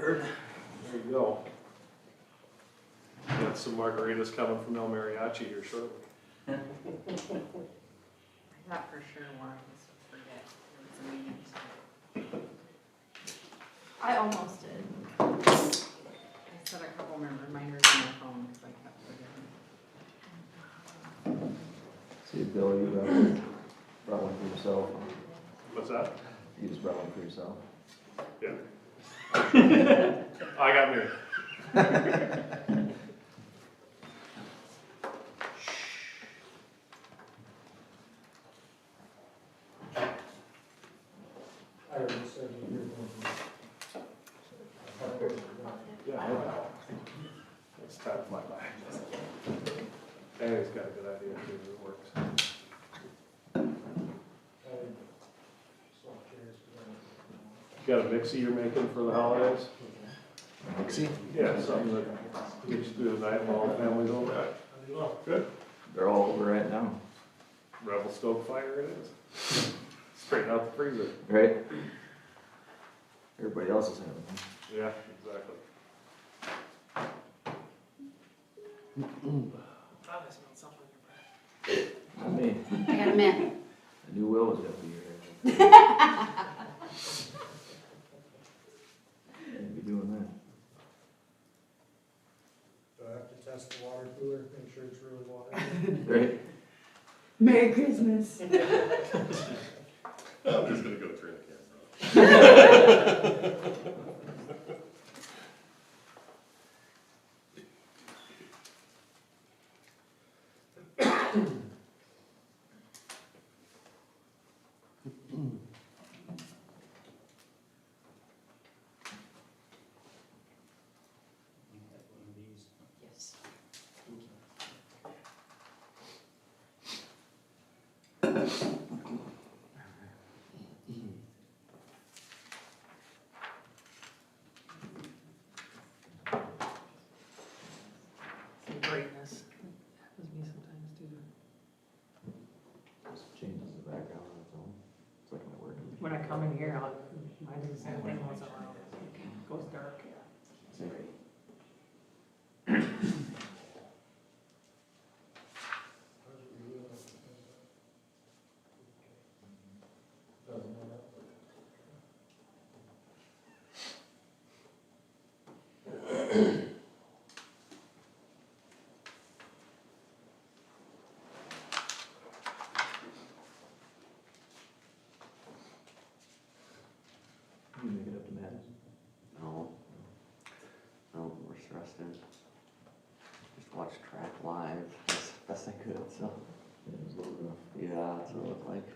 record. There you go. Got some margaritas coming from El Mariachi here shortly. I thought for sure one of us would forget there was a meeting today. I almost did. I set a couple reminders on my phone because I kept forgetting. See, Bill, you brought one for yourself. What's that? You just brought one for yourself. Yeah. I got me. I already said you're going Yeah, no doubt. It's time to fly by. And he's got a good idea too, it works. You got a mixie you're making for the holidays? Mixie? Yeah, something that gets you through the night while the family's over. Good. They're all over right now. Rebel stove fire it is. Straighten out the freezer. Right? Everybody else is having them. Yeah, exactly. Not me. I got a mint. I knew Will was gonna be here. Can't be doing that. Do I have to test the water cooler, make sure it's really water? Right? Merry Christmas. I'm just gonna go turn the camera off. Yes. Some greatness. Happens to me sometimes too. Just changes the background on its own. It's like my work. When I come in here, mine does the same thing once in a while. It goes dark, yeah. Same. You make it up to Madison? No. No, we're stressed in. Just watched track live as best I could, so. Yeah, it was a little rough. Yeah, that's what it looked like.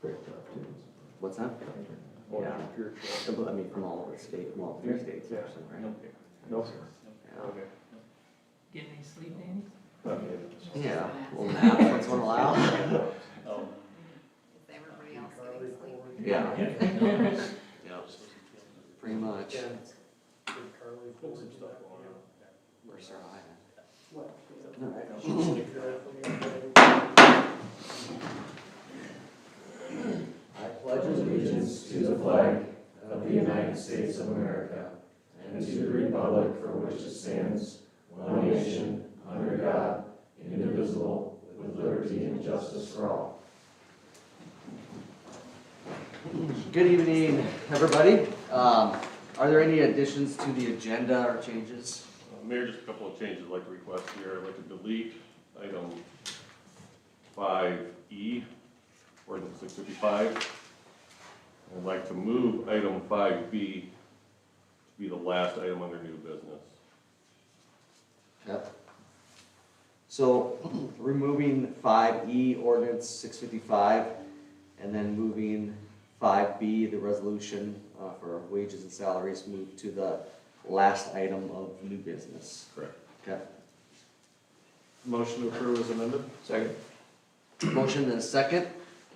Great job, too. What's that? Or Yeah. if you're- I mean, from all over the state, well, 3 states Yeah. actually, right? No, sir. Yeah. Okay. Getting any sleep, Danny? Okay. Yeah, we'll nap once in a while. Is everybody else getting sleep? Yeah. Yeah, pretty much. Did Carly forward you that? Where's our eye? I pledge allegiance to the flag of the United States of America and to the republic for which it stands, one nation, under God, indivisible, with liberty and justice for all. Good evening, everybody. Are there any additions to the agenda or changes? Mayor, just a couple of changes I'd like to request here. I'd like to delete item 5E, ordinance 655. I'd like to move item 5B to be the last item under new business. Yep. So removing 5E ordinance 655 and then moving 5B, the resolution for wages and salaries, moved to the last item of new business. Correct. Okay. Motion to approve as amended? Second. Motion and a second.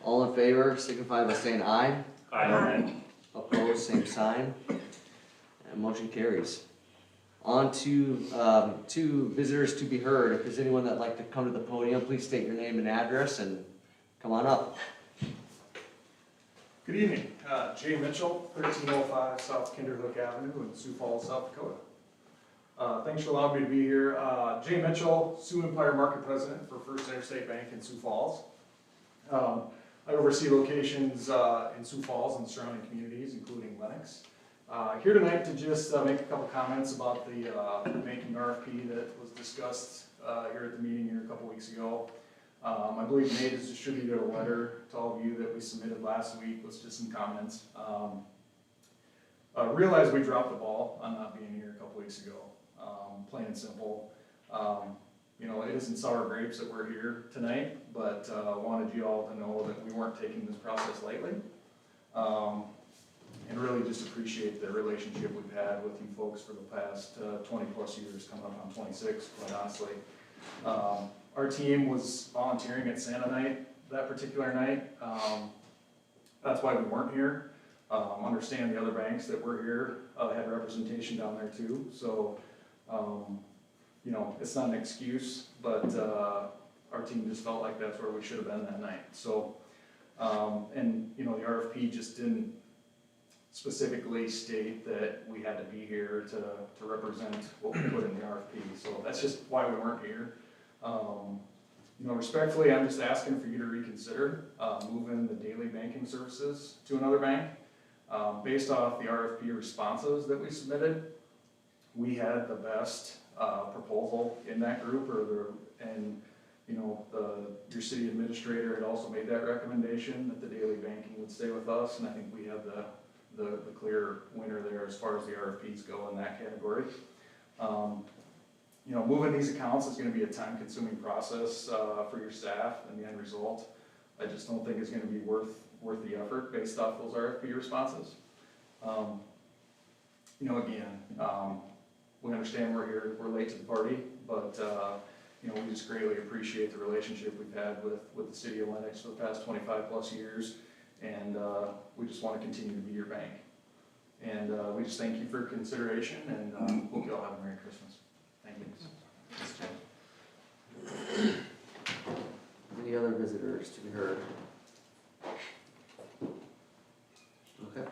All in favor signify by saying aye. Aye. Opposed, same sign. And motion carries. On to visitors to be heard. If there's anyone that'd like to come to the podium, please state your name and address and come Come on up. Good evening, Jay Mitchell, 1305 South Kinderhook Avenue in Sioux Falls, South Dakota. Thanks for allowing me to be here. Jay Mitchell, Sioux Empire Market President for First Interstate Bank in Sioux Falls. I oversee locations in Sioux Falls and surrounding communities, including Lennox. Here tonight to just make a couple comments about the banking RFP that was discussed here at the meeting here a couple weeks ago. I believe Nate has distributed a letter to all of you that we submitted last week with just some comments. Realize we dropped the ball on not being here a couple weeks ago, plain and simple. You know, it isn't sour grapes that we're here tonight, but wanted you all to know that we weren't taking this process lightly. And really just appreciate the relationship we've had with you folks for the past 20 plus years, coming up on 26, quite honestly. Our team was volunteering at Santa night that particular night. That's why we weren't here. Understand the other banks that were here had representation down there too. So, you know, it's not an excuse, but our team just felt like that's where we should have been that night. So, and you know, the RFP just didn't specifically state that we had to be here to represent what we put in the RFP. So that's just why we weren't here. You know, respectfully, I'm just asking for you to reconsider moving the daily banking services to another bank. Based off the RFP responses that we submitted, we had the best proposal in that group, and you know, your city administrator had also made that recommendation that the daily banking would stay with us, and I think we have the clear winner there as far as the RFPs go in that category. You know, moving these accounts is going to be a time-consuming process for your staff, and the end result, I just don't think is going to be worth the effort based off those RFP responses. You know, again, we understand we're here, we're late to the party, but you know, we just greatly appreciate the relationship we've had with the city of Lennox for the past 25 plus years, and we just want to continue to be your bank. And we just thank you for your consideration, and hope you all have a Merry Christmas. Thank you. Any other visitors to be heard? Okay.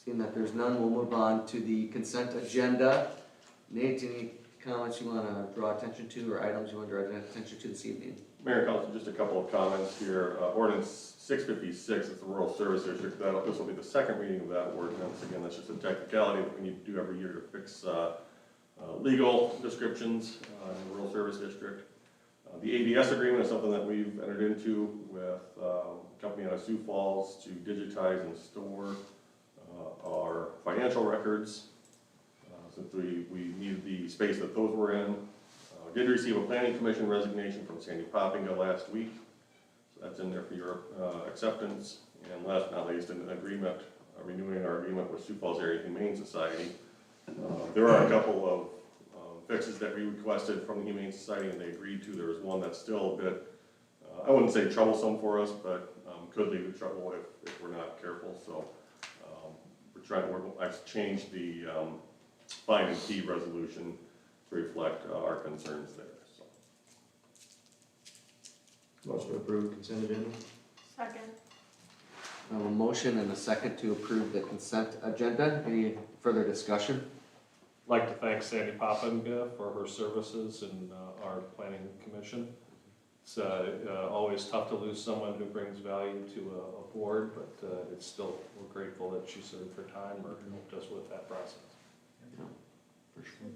Seeing that there's none, we'll move on to the consent agenda. Nate, any comments you want to draw attention to, or items you want to draw attention to this evening? Mayor and Council, just a couple of comments here. Ordinance 656 is the Rural Service District. This will be the second reading of that ordinance. Again, that's just a technicality that we need to do every year to fix legal descriptions in the Rural Service District. The ABS agreement is something that we've entered into with a company out of Sioux Falls to digitize and store our financial records. Since we needed the space that those were in. Did receive a planning commission resignation from Sandy Poppinga last week. So that's in there for your acceptance. And last but not least, an agreement, renewing our agreement with Sioux Falls Area Humane Society. There are a couple of fixes that we requested from the Humane Society and they agreed to. There was one that's still a bit, I wouldn't say troublesome for us, but could lead to trouble if we're not careful. So we're trying to work, I've changed the fine and fee resolution to reflect our concerns there. So. Motion to approve consent agenda. Second. I have a motion and a second to approve the consent agenda. Any further discussion? I'd like to thank Sandy Poppinga for her services in our planning commission. It's always tough to lose someone who brings value to a board, but it's still, we're grateful that she served her time or helped us with that process. Yeah, for sure.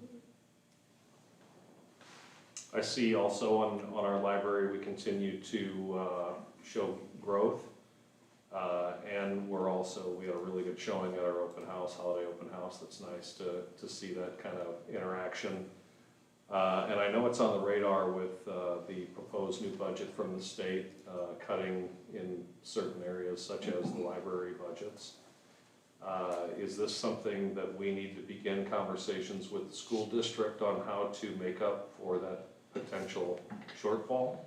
I see also on our library, we continue to show growth. And we had a really good showing at our open house, holiday open house. That's nice to see that kind of interaction. And I know it's on the radar with the proposed new budget from the state, cutting in certain areas such as the library budgets. Is this something that we need to begin conversations with the school district on how to make up for that potential shortfall?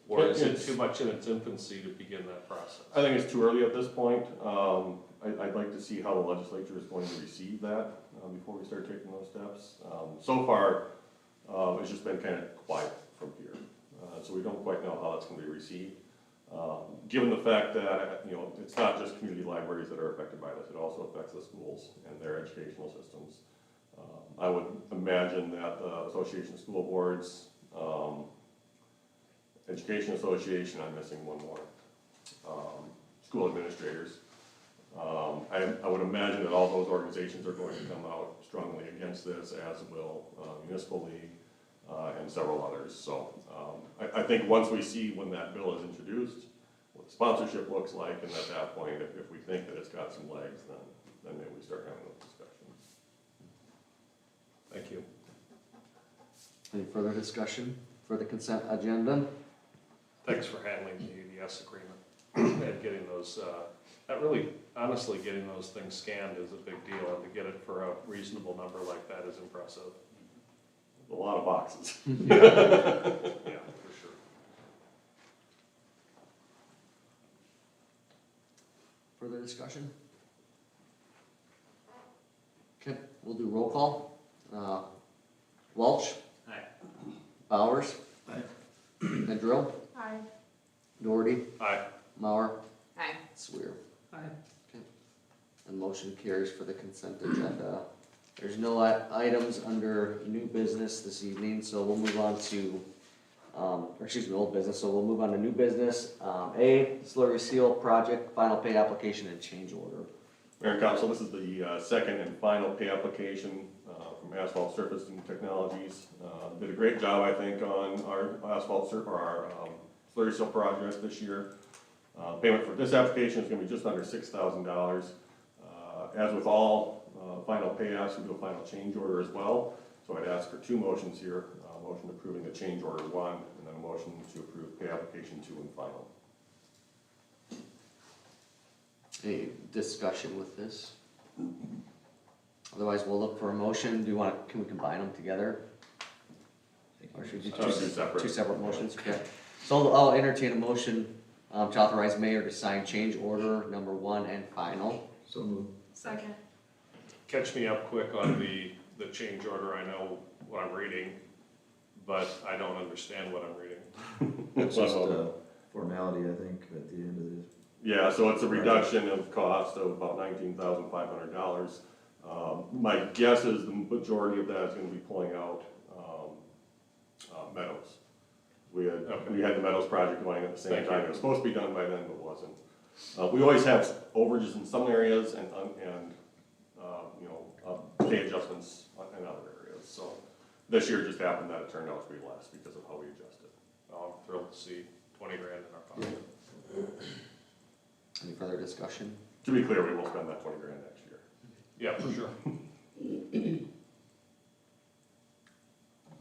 Or is it too much in its infancy to begin that process? I think it's too early at this point. I'd like to see how the legislature is going to receive that before we start taking those steps. So far, it's just been kind of quiet from here. So we don't quite know how that's going to be received. Given the fact that, you know, it's not just community libraries that are affected by this, it also affects the schools and their educational systems. I would imagine that the Association of School Boards, Education Association, I'm missing one more, school administrators. I would imagine that all those organizations are going to come out strongly against this, as will Municipal League and several others. So I think once we see when that bill is introduced, what the sponsorship looks like, and at that point, if we think that it's got some legs, then maybe we start having those discussions. Thank you. Any further discussion for the consent agenda? Thanks for handling the EDS agreement and getting those, that really, honestly, getting those things scanned is a big deal, and to get it for a reasonable number like that is impressive. A lot of boxes. Yeah, for sure. Further discussion? Okay, we'll do roll call. Welch? Aye. Bowers? Aye. Medrill? Aye. Doherty? Aye. Mauer? Aye. Swear. Aye. And motion carries for the consent agenda. There's no items under new business this evening, so we'll move on to, old business, so we'll move on to new business. A, slurry seal project, final pay application and change order. Mayor and Council, this is the second and final pay application from Asphalt Surfacing Technologies. Did a great job, I think, on our slurry seal project this year. Payment for this application is going to be just under $6,000. As with all final pay apps, we do a final change order as well. So I'd ask for two motions here, motion approving the change order 1, and then a motion to approve pay application 2 and final. Any discussion with this? Otherwise, we'll look for a motion. Do you want, can we combine them together? Or should we do Two separate. two separate motions? Okay. So I'll entertain a motion to authorize mayor to sign change order number 1 and final. So moved. Second. Catch me up quick on the change order. I know what I'm reading, but I don't understand what I'm reading. It's just a formality, I think, at the end of this. Yeah, so it's a reduction of cost of about $19,500. My guess is the majority of that is gonna be pulling out, Meadows. We had the Meadows project going at the same time. It was supposed to be done by then, but wasn't. We always have overages in some areas and pay adjustments in other areas. So this year just happened that it turned out to be less because of how we adjusted. I'm thrilled to see 20 grand in our pocket. Any further discussion? To be clear, we will spend that 20 grand next year. Yeah, for sure.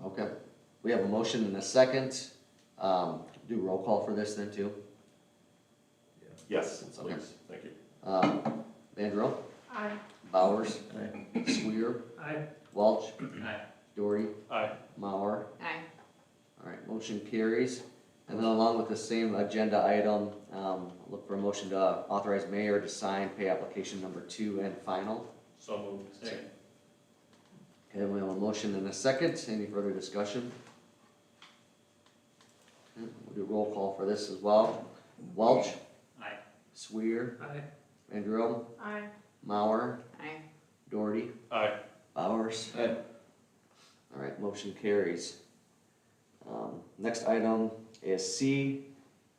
Okay. We have a motion and a second. Do roll call for this then too. Yes, Okay. please, thank you. Vandrow? Aye. Bowers? Aye. Swear? Aye. Welch? Aye. Doherty? Aye. Mauer? Aye. Alright, motion carries. And then along with the same agenda item, look for a motion to authorize mayor to sign pay application number 2 and final. So moved. Second. Okay, we have a motion and a second. Any further discussion? Okay, we'll do roll call for this as well. Welch? Aye. Swear? Aye. Vandrow? Aye. Mauer? Aye. Doherty? Aye. Bowers? Aye. Alright, motion carries. Next item is C,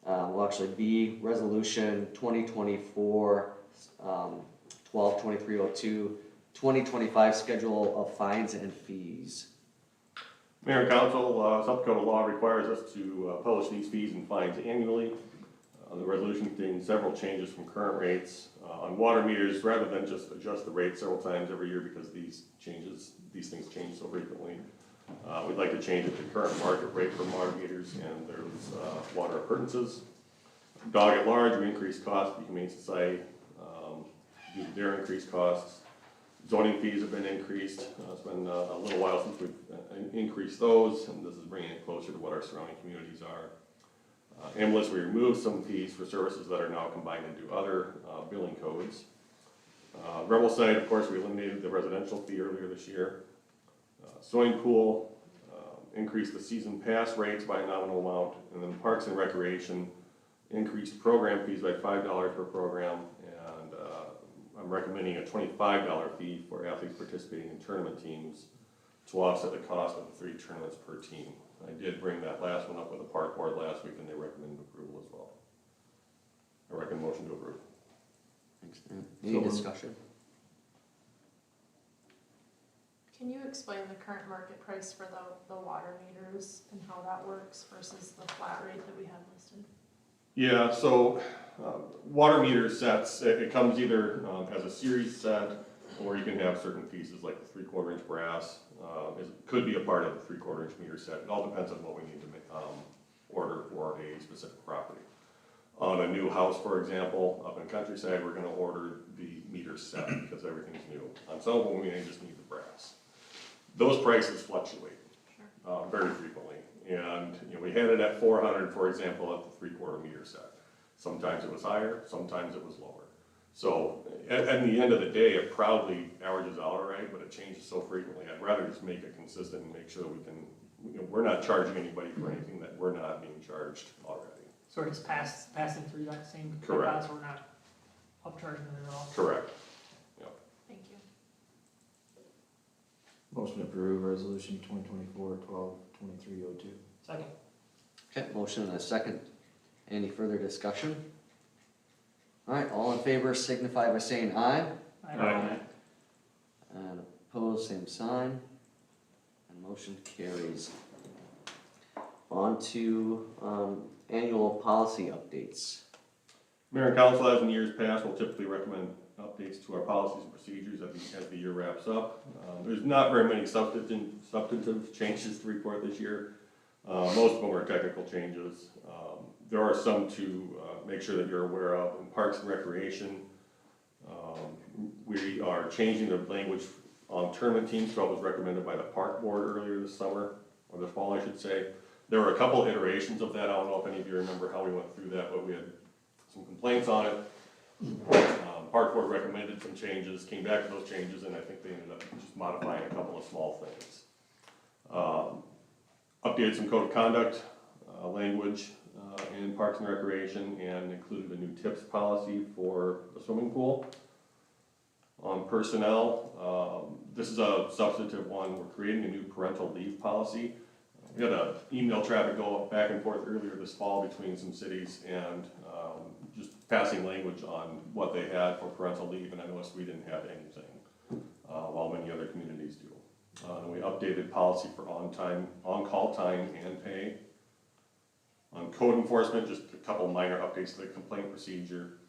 well actually B, resolution 2024, 12-2302, 2025 schedule of fines and fees. Mayor and Council, South Dakota law requires us to publish these fees and fines annually. The resolution contains several changes from current rates on water meters, rather than just adjust the rate several times every year because these things change so frequently. We'd like to change it to current market rate for water meters and there's water appurtenances. Dog at large, we increased costs for the Humane Society due to their increased costs. Zoning fees have been increased. It's been a little while since we've increased those, and this is bringing it closer to what our surrounding communities are. Ambulance, we removed some fees for services that are now combined into other billing codes. Rebel site, of course, we eliminated the residential fee earlier this year. Swimming pool, increased the season pass rates by a nominal amount, and then parks and recreation, increased program fees by $5 per program, and I'm recommending a $25 fee for athletes participating in tournament teams to offset the cost of the 3 tournaments per team. I did bring that last one up with the park board last week, and they recommended approval as well. I recommend motion to approve. Thanks, Dan. Any discussion? Can you explain the current market price for the water meters and how that works versus the flat rate that we had listed? Yeah, so water meter sets, it comes either as a series set, or you can have certain pieces like the 3/4 inch brass. Could be a part of the 3/4 inch meter set. It all depends on what we need to make, order for a specific property. On a new house, for example, up in countryside, we're gonna order the meter set because everything's new. On some of them, we may just need the brass. Those prices fluctuate very frequently. And, you know, we had it at 400, for example, at the 3/4 meter set. Sometimes it was higher, sometimes it was lower. So at the end of the day, it probably averages out all right, but it changes so frequently. I'd rather just make it consistent and make sure that we can, you know, we're not charging anybody for anything that we're not being charged already. So it's passing through that same Correct. so we're not upcharging it at all. Correct. Thank you. Motion to approve resolution 2024-12-2302. Second. Okay, motion and a second. Any further discussion? All right, all in favor signify by saying aye. Aye. And opposed, same sign. And motion carries. On to annual policy updates. Mayor and council, as in years past, will typically recommend updates to our policies and procedures as the year wraps up. There's not very many substantive changes to report this year. Most of them are technical changes. There are some to make sure that you're aware of. In Parks and Recreation, we are changing the language on tournament teams to what was recommended by the park board earlier this summer, or this fall, I should say. There were a couple iterations of that. I don't know if any of you remember how we went through that, but we had some complaints on it. Park board recommended some changes, came back to those changes, and I think they ended up just modifying a couple of small things. Updated some code of conduct language in Parks and Recreation, and included a new tips policy for the swimming pool. On personnel, this is a substantive one. We're creating a new parental leave policy. We had a email traffic go back and forth earlier this fall between some cities, and just passing language on what they had for parental leave, and I noticed we didn't have anything, while many other communities do. And we updated policy for on-call time and pay. On code enforcement, just a couple minor updates to the complaint procedure.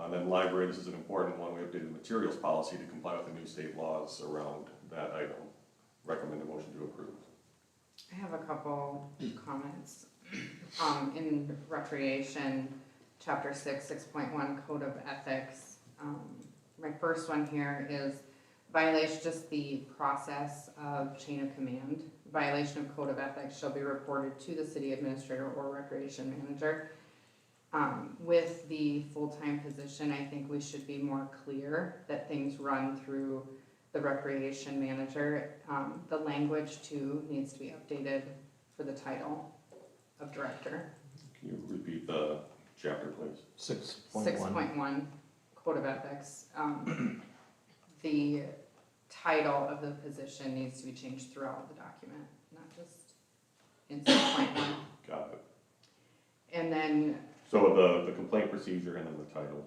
Then library, this is an important one. We updated the materials policy to comply with the new state laws around that item. Recommend a motion to approve. I have a couple comments. In recreation, chapter 6.1, code of ethics. My first one here is violation, just the process of chain of command. Violation of code of ethics shall be reported to the city administrator or recreation manager. With the full-time position, I think we should be more clear that things run through the recreation manager. The language too needs to be updated for the title of director. Can you repeat the chapter, please? 6.1. 6.1, code of ethics. The title of the position needs to be changed throughout the document, not just in 6.1. Got it. And then So the complaint procedure and then the title.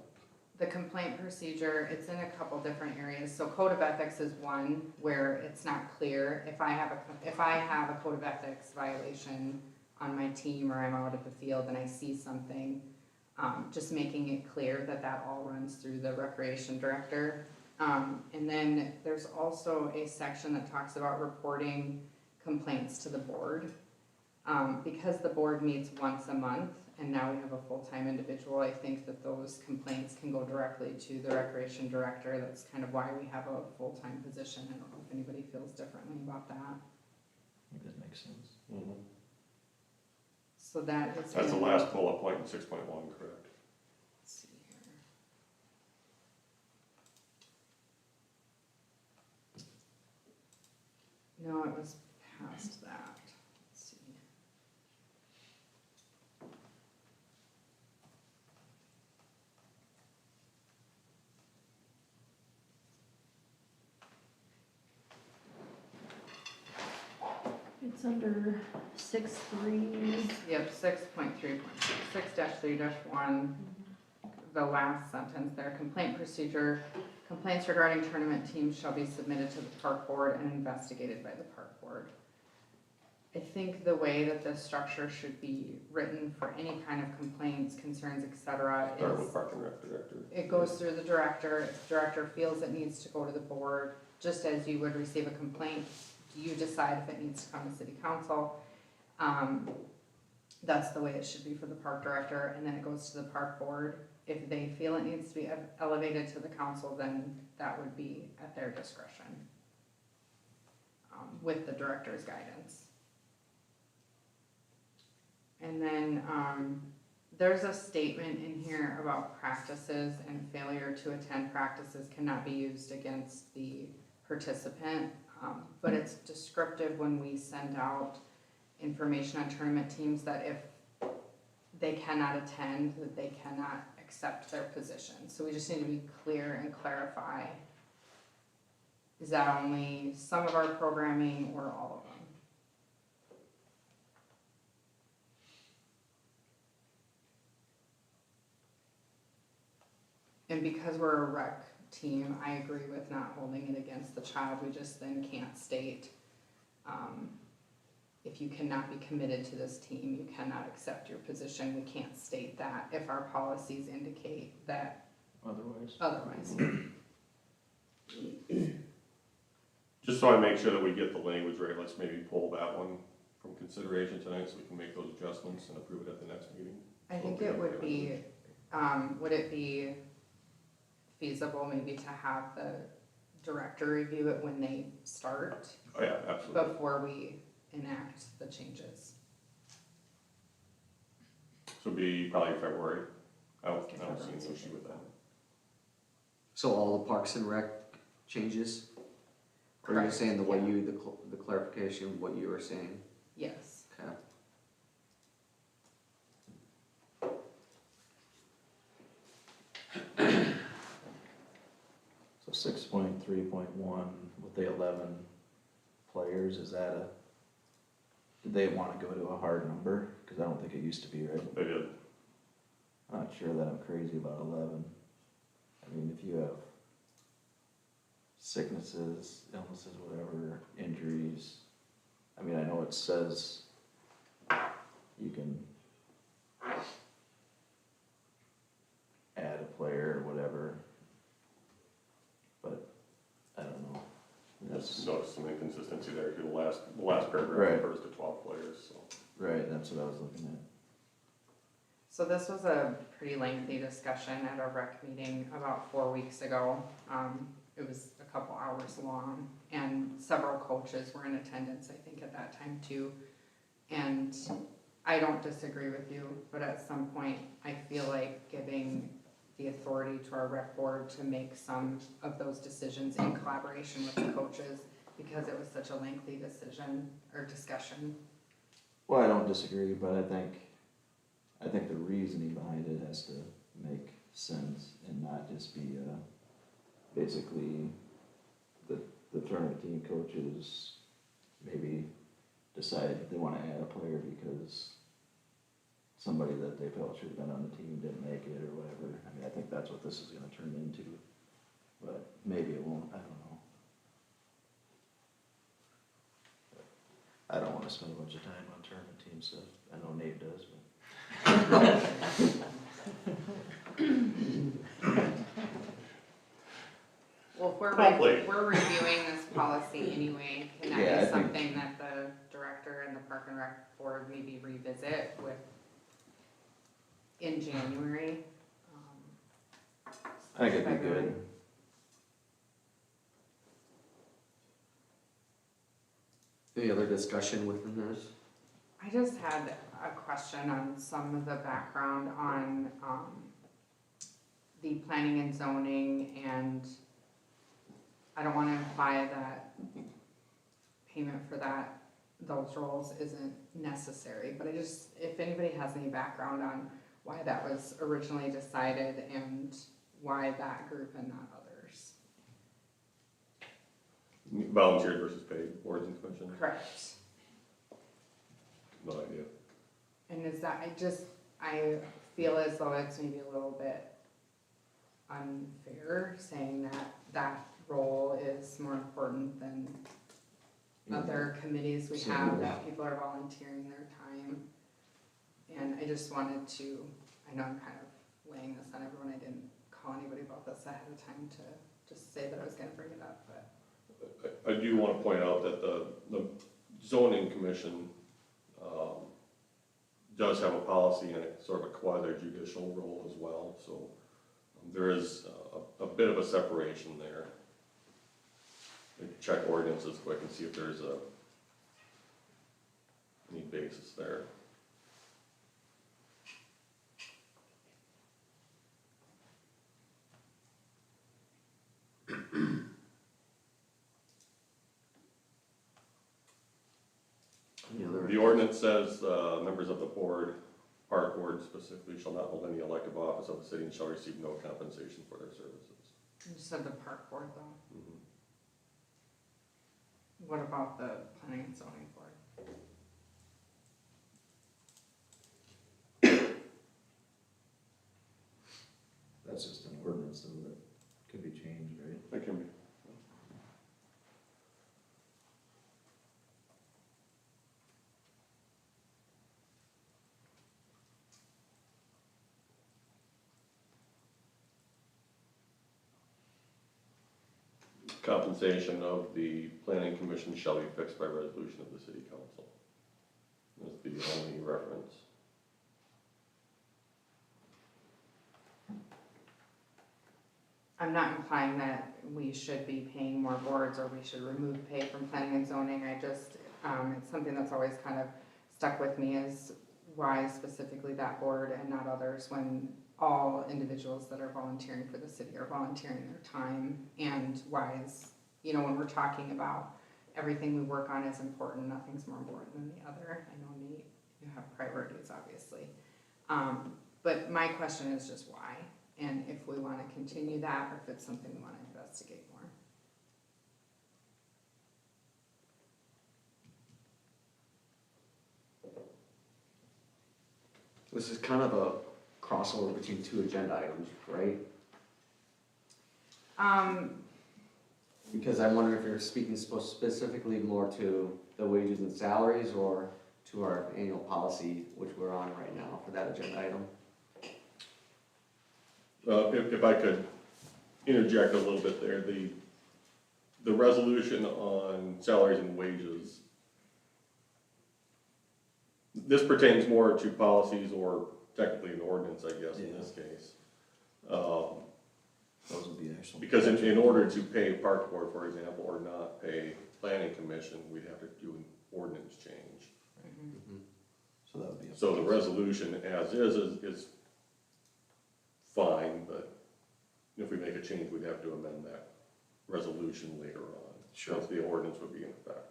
the complaint procedure, it's in a couple different areas. So code of ethics is one where it's not clear. If I have a code of ethics violation on my team, or I'm out at the field and I see something, just making it clear that that all runs through the recreation director. And then there's also a section that talks about reporting complaints to the board. Because the board meets once a month, and now we have a full-time individual, I think that those complaints can go directly to the recreation director. That's kind of why we have a full-time position. I don't know if anybody feels differently about that. I think that makes sense. Mm-hmm. So that is. That's the last bullet point in 6.1, correct? Let's see here. No, it was past that. Let's see. It's under 6.3. Yep, 6.3.1, the last sentence there, complaint procedure. Complaints regarding tournament teams shall be submitted to the park board and investigated by the park board. I think the way that this structure should be written for any kind of complaints, concerns, etc. Start with is Park and Rec director. it goes through the director. If the director feels it needs to go to the board, just as you would receive a complaint, you decide if it needs to come to city council. That's the way it should be for the park director, and then it goes to the park board. If they feel it needs to be elevated to the council, then that would be at their discretion, with the director's guidance. And then, there's a statement in here about practices and failure to attend practices cannot be used against the participant. But it's descriptive when we send out information on tournament teams that if they cannot attend, that they cannot accept their position. So we just need to be clear and clarify, is that only some of our programming or all of them? And because we're a rec team, I agree with not holding it against the child. We just then can't state, if you cannot be committed to this team, you cannot accept your position. We can't state that if our policies indicate that otherwise. Just so I make sure that we get the language right, let's maybe pull that one from consideration tonight so we can make those adjustments and approve it at the next meeting. I think it would be, would it be feasible maybe to have the director review it when they start? Oh yeah, absolutely. Before we enact the changes. So it'd be probably February. I don't see an issue with that. So all the Parks and Rec changes? Or are you Correct, saying the way yeah. you, the clarification, what you were saying? Yes. Okay. So 6.3.1 with the 11 players, is that a, did they want to go to a hard number? Because I don't think it used to be, right? They did. I'm not sure that I'm crazy about 11. I mean, if you have sicknesses, illnesses, whatever, injuries, I mean, I know it says you can add a player or whatever, but I don't know. Just noticed some inconsistency there, too. The last paragraph Right. refers to 12 players, so. Right, that's what I was looking at. So this was a pretty lengthy discussion at our rec meeting about 4 weeks ago. It was a couple hours long, and several coaches were in attendance, I think, at that time too. And I don't disagree with you, but at some point, I feel like giving the authority to our rec board to make some of those decisions in collaboration with the coaches, because it was such a lengthy decision or discussion. Well, I don't disagree, but I think the reasoning behind it has to make sense and not just be, basically the tournament team coaches maybe decide they wanna add a player because somebody that they felt should have been on the team didn't make it or whatever. I mean, I think that's what this is gonna turn into, but maybe it won't, I don't know. I don't wanna spend a bunch of time on tournament team stuff. I know Nate does, but. Well, if Hopefully. we're reviewing this policy anyway, can that Yeah, I be think- something that the director and the park and rec board maybe revisit with in January? I think it'd be February. good. Any other discussion within this? I just had a question on some of the background on, the planning and zoning, and I don't wanna imply that payment for that, those roles isn't necessary, but I just, if anybody has any background on why that was originally decided and why that group and not others. Volunteered versus paid, boards and commissions. Correct. No idea. And is that, I feel as though it's maybe a little bit unfair saying that that role is more important than other committees we have, that people are volunteering their time. And I just wanted to, I know I'm kind of laying this on everyone, I didn't call anybody about this ahead of time to just say that I was gonna bring it up, but. I do want to point out that the zoning commission does have a policy and it's sort of a quasi-judicial role as well, so there is a bit of a separation there. I can check ordinances quick and see if there's any basis there. The ordinance says, members of the board, park board specifically, shall not hold any elective office of the city and shall receive no compensation for their services. You said the park board though. Mhm. What about the planning and zoning board? That's just an ordinance though that could be changed, right? That can be. Compensation of the planning commission shall be fixed by resolution of the city council. That's the only reference. I'm not implying that we should be paying more boards or we should remove pay from planning and zoning. I just, it's something that's always kind of stuck with me is why specifically that board and not others when all individuals that are volunteering for the city are volunteering their time, and why is, when we're talking about everything we work on is important, nothing's more important than the other. I know, Nate, you have priorities, obviously. But my question is just why, and if we want to continue that, or if it's something we want to investigate more. This is kind of a crossover between two agenda items, right? Because I wonder if you're speaking specifically more to the wages and salaries or to our annual policy, which we're on right now for that agenda item. If I could interject a little bit there, the resolution on salaries and wages, this pertains more to policies or technically an ordinance, I guess, in this case. Those would be actual. Because in order to pay park board, for example, or not pay planning commission, we'd have to do an ordinance change. So that would be. So the resolution as is fine, but if we make a change, we'd have to amend that resolution later on. Sure. Because the ordinance would be in effect.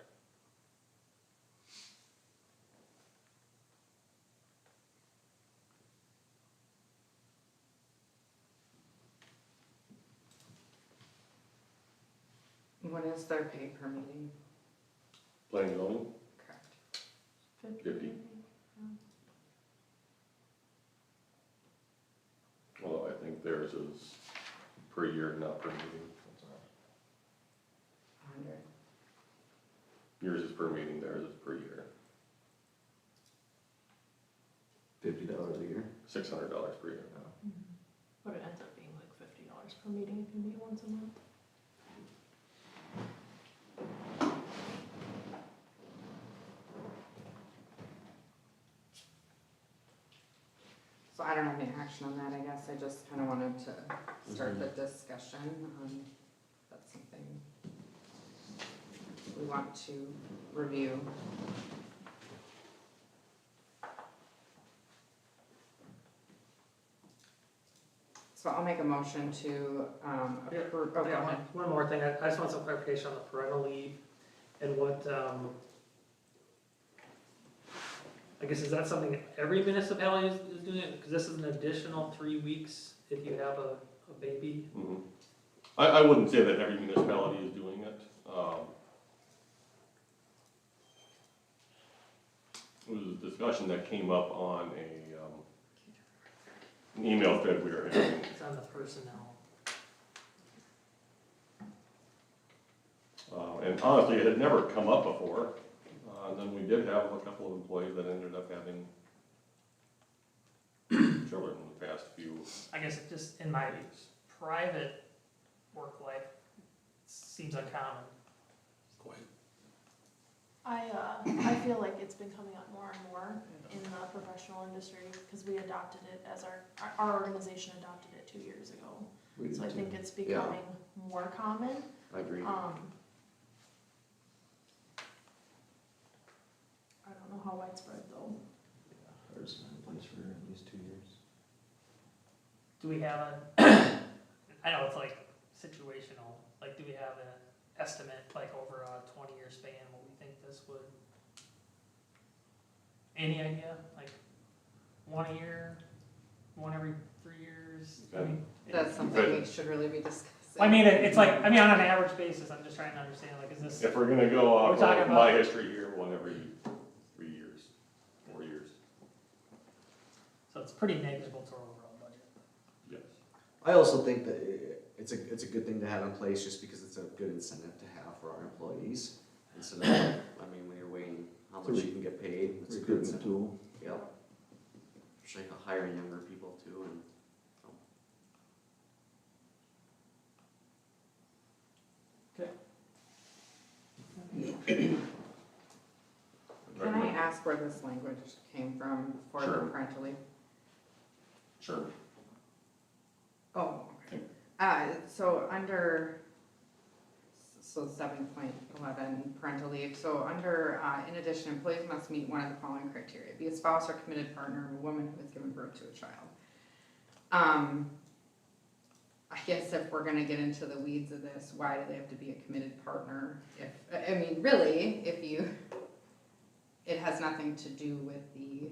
What is their pay per meeting? Planning and zoning, Correct. 50. Although I think theirs is per year, not per meeting. 100. Yours is per meeting, theirs is per year. $50 a year. $600 per year. But it ends up being like $50 per meeting, it can be once a month. So I don't have any action on that, I guess. I just kind of wanted to start the discussion on that's something we want to review. So I'll make a motion to, approve, oh, go Yeah, ahead. one more thing, I just want some clarification on the parental leave and what, I guess, is that something every municipality is doing it? Because this is an additional 3 weeks if you have a baby. Mhm. I wouldn't say that every municipality is doing it. it was a discussion that came up on an email thread we were having. It's on the personnel. And honestly, it had never come up before. And then we did have a couple of employees that ended up having children in the past few. I guess it just in my private work life, it seems uncommon. I feel like it's been coming up more and more in the professional industry, because we adopted it as our organization adopted it 2 years ago. We did So I too. think it's becoming more common. I agree. I don't know how widespread though. Ours has been in place for at least 2 years. Do we have I know it's like situational, like do we have an estimate, like over a 20-year span, what we think this would? Any idea, like 1 a year, 1 every 3 years? I mean, That's something we should really be discussing. I mean, it's like, I mean, on an average basis, I'm just trying to understand, like, is this, If we're gonna go off We're talking of my about- history here, 1 every 3 years, 4 years. so it's pretty negligible to our overall budget. Yes. I also think that it's a good thing to have in place just because it's a good incentive to have for our employees. Instead of, I mean, when you're weighing how It's a much you can get paid, it's a good Recruitment incentive. tool. Yep. Especially hiring younger people too, and Can I ask where this language came from for the Sure. parental leave? Sure. Oh, okay. So under, so 7.11 parental leave, so under, in addition, employees must meet one of the following criteria: be a spouse or committed partner of a woman who has given birth to a child. I guess if we're gonna get into the weeds of this, why do they have to be a committed partner? If, I mean, really, if you, it has nothing to do with the,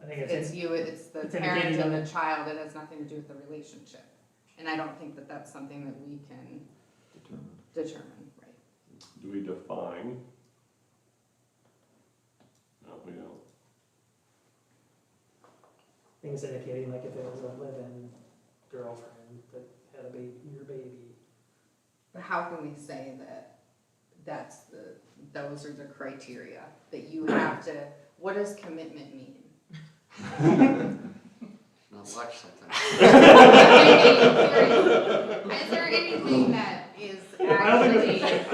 I think it's you, it's the it's parent indicating and the child, it has nothing to do with the relationship. And I don't think that that's something that we can determine, right? Do we define? No, we don't. things indicating like if it was a live-in girlfriend that had a baby, your baby. But how can we say that that's those are the criteria, that you have to, what does commitment mean? not much sometimes. Is there anything that is I don't think actually, it's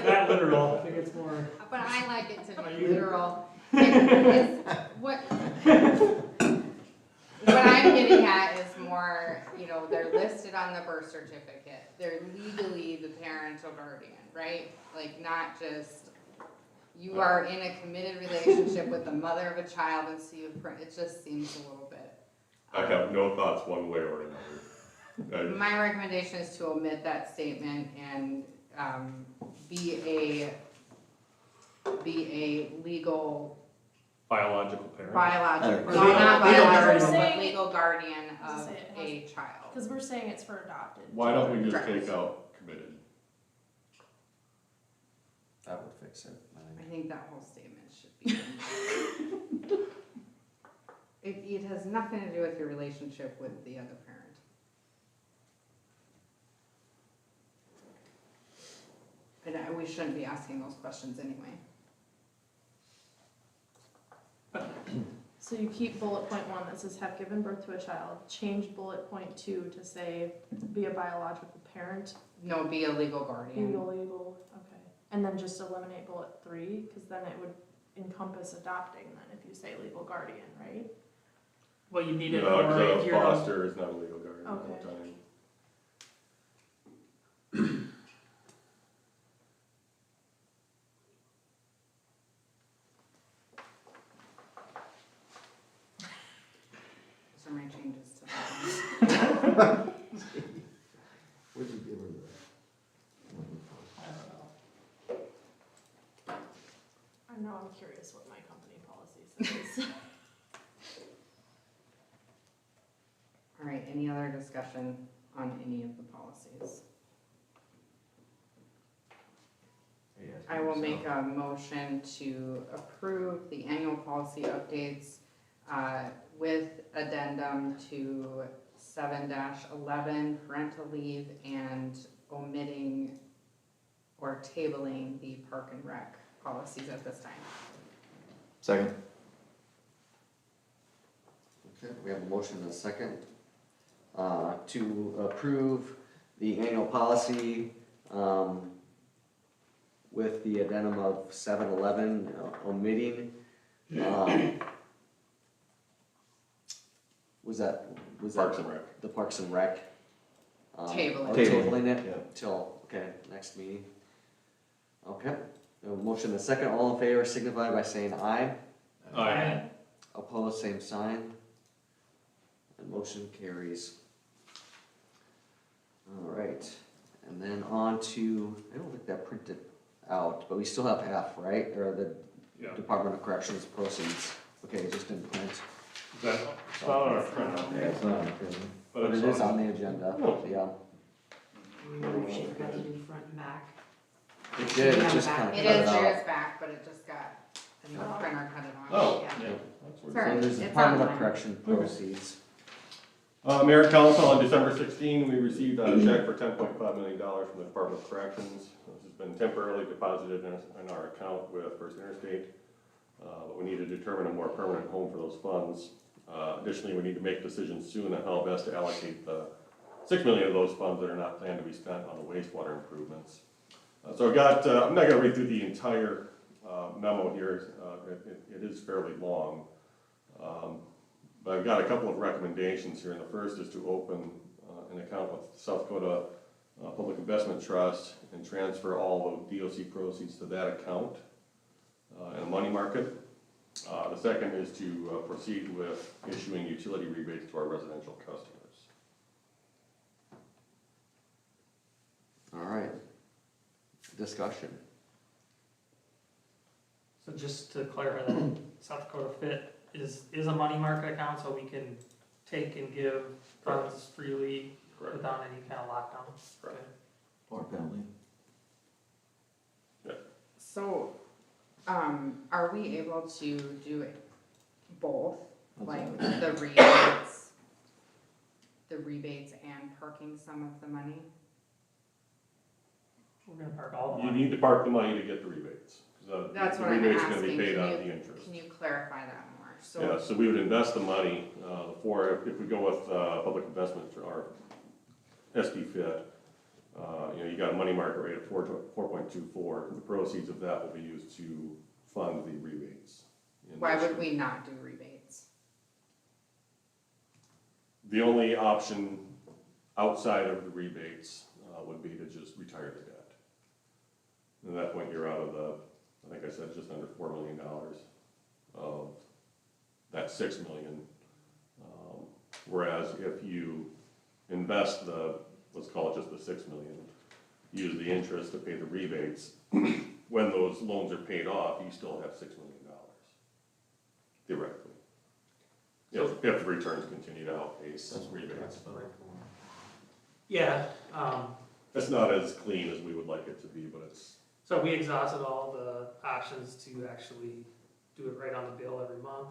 that literal, I think it's more. but I like it to Are be you- literal. What I'm getting at is more, you know, they're listed on the birth certificate. They're legally the parent or guardian, right? Like not just, you are in a committed relationship with the mother of a child and so it just seems a little bit. I have no thoughts one way or another. My recommendation is to omit that statement and be a legal, Biological parent. biological, Legal- no, not legal biological, guardian. but legal guardian I was of gonna say a it child. Because we're saying it's for adopted. Why don't we just Correct. take out committed? That would fix it, I I think. think that whole statement should be. It has nothing to do with your relationship with the other parent. And we shouldn't be asking those questions anyway. So you keep bullet point 1 that says have given birth to a child, change bullet point 2 to say be a biological parent, No, be a legal guardian. legal, okay. And then just eliminate bullet 3, because then it would encompass adopting then if you say legal guardian, right? Well, you need it No, for 'cause if a you're. foster is not a legal guardian all the Okay. time. Those are my changes to that one. What'd you give her I don't know. I know, I'm curious what my company policy says. All right, any other discussion on any of the policies? Are you asking I will make a motion to approve the annual policy updates with addendum to 7-11 parental leave and omitting or tabling the park and rec policies at this time. Second. Okay, we have a motion and a second to approve the annual policy with the addendum of 7-11 omitting. Was that Parks and Rec. the Parks and Rec? Tabling. Or Tabling. tabling it Yeah. till, okay, next meeting. Okay, we have a motion and a second, all in favor signify by saying aye. Aye. Opposed, same sign. And motion carries. All right, and then on to, I don't think that printed out, but we still have F, right? Or the Yeah, Department of Corrections proceeds. Okay, it just didn't print, that, it's not on our print, Yeah, it's not on the print. but but it it's is on the agenda, yeah. Remember she forgot to do front and back. It did, it just Yeah, kind of It cut it is out. yours back, but it just got, I think the printer cut it off. Oh. Yeah. Yeah, that's weird. Sorry. So there's It's Department of online. Correction proceeds. Mayor and Council, on December 16, we received a check for $10.5 million from the Department of Corrections. This has been temporarily deposited in our account with First Interstate, but we need to determine a more permanent home for those funds. Additionally, we need to make decisions soon on how best to allocate the $6 million of those funds that are not planned to be spent on the wastewater improvements. So I've got, I'm not going to read through the entire memo here. It is fairly long. But I've got a couple of recommendations here, and the first is to open an account with South Dakota Public Investment Trust and transfer all the DOC proceeds to that account in a money market. The second is to proceed with issuing utility rebates to our residential customers. All right. Discussion. So just to clarify that, South Dakota Fit is a money market account, so we can take and give funds freely Correct. without any kind of lockdown? Correct. Okay. Or penalty. So, are we able to do both, What's like that? the rebates and parking some of the money? We're gonna park all the You money. need to park the money to get the rebates. 'Cause That's the what I'm rebate's gonna asking. be paid Can out you- of the interest. Can you clarify that more? Yeah, So, so we would invest the money if we go with public investment or SD Fit, you got a money market rate of 4.24. The proceeds of that will be used to fund the rebates. why would we not do rebates? The only option outside of the rebates would be to just retire the debt. And at that point, you're out of the, I think I said just under $4 million of that $6 million. Whereas if you invest let's call it just the $6 million, use the interest to pay the rebates, when those loans are paid off, you still have $6 million, theoretically. If the returns continue to outpace rebates. Yeah, It's not as clean as we would like it to be, but it's, so we exhausted all the options to actually do it right on the bill every month?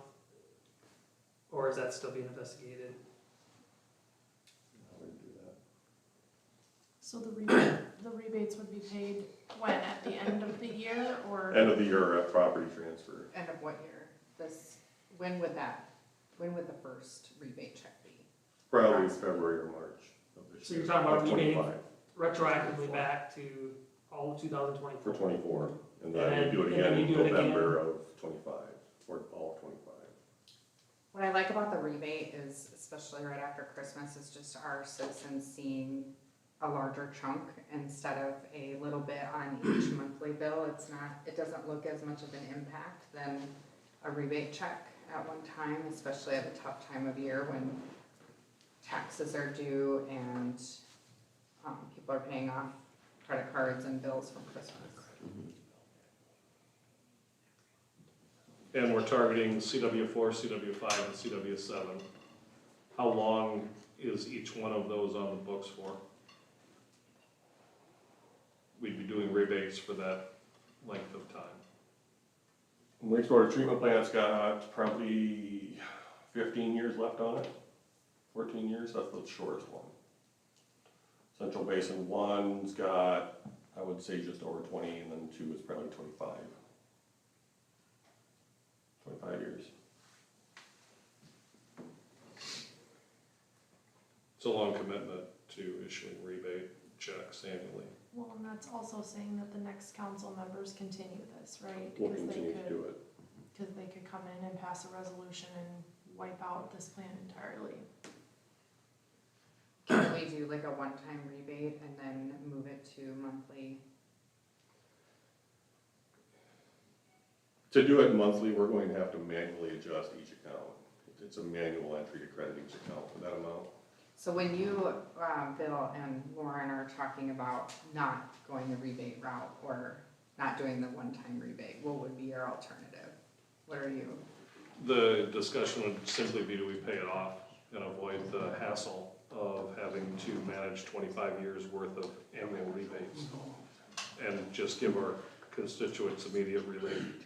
Or is that still being investigated? I wouldn't do that. So the rebates would be paid when, at the end of the year, or? End of the year at property transfer. End of what year? When would the first rebate check be? Probably February or March of this So year. you're talking about of rebating 25 retroactively back to all of 2024? For 24, and And then we do it then again you in do it again. November of 25, or all of 25. What I like about the rebate is, especially right after Christmas, is just our citizens seeing a larger chunk instead of a little bit on each monthly bill. It doesn't look as much of an impact than a rebate check at one time, especially at a tough time of year when taxes are due and people are paying off credit cards and bills from Christmas. and we're targeting CW4, CW5, and CW7. How long is each one of those on the books for? We'd be doing rebates for that length of time? Wastewater treatment plant's got probably 15 years left on it, 14 years, that's the shortest one. Central Basin 1's got, I would say, just over 20, and then 2 is probably 25. 25 years. It's a long commitment to issuing rebate checks annually. Well, and that's also saying that the next council members continue this, right? We'll Because they continue to could- do it. Because they could come in and pass a resolution and wipe out this plan entirely. Can we do like a one-time rebate and then move it to monthly? To do it monthly, we're going to have to manually adjust each account. It's a manual entry to credit each account for that amount. So when you, Bill and Lauren are talking about not going the rebate route or not doing the one-time rebate, what would be your alternative? What are you? The discussion would simply be, do we pay it off and avoid the hassle of having to manage 25 years worth of annual rebates? And just give our constituents immediate relief.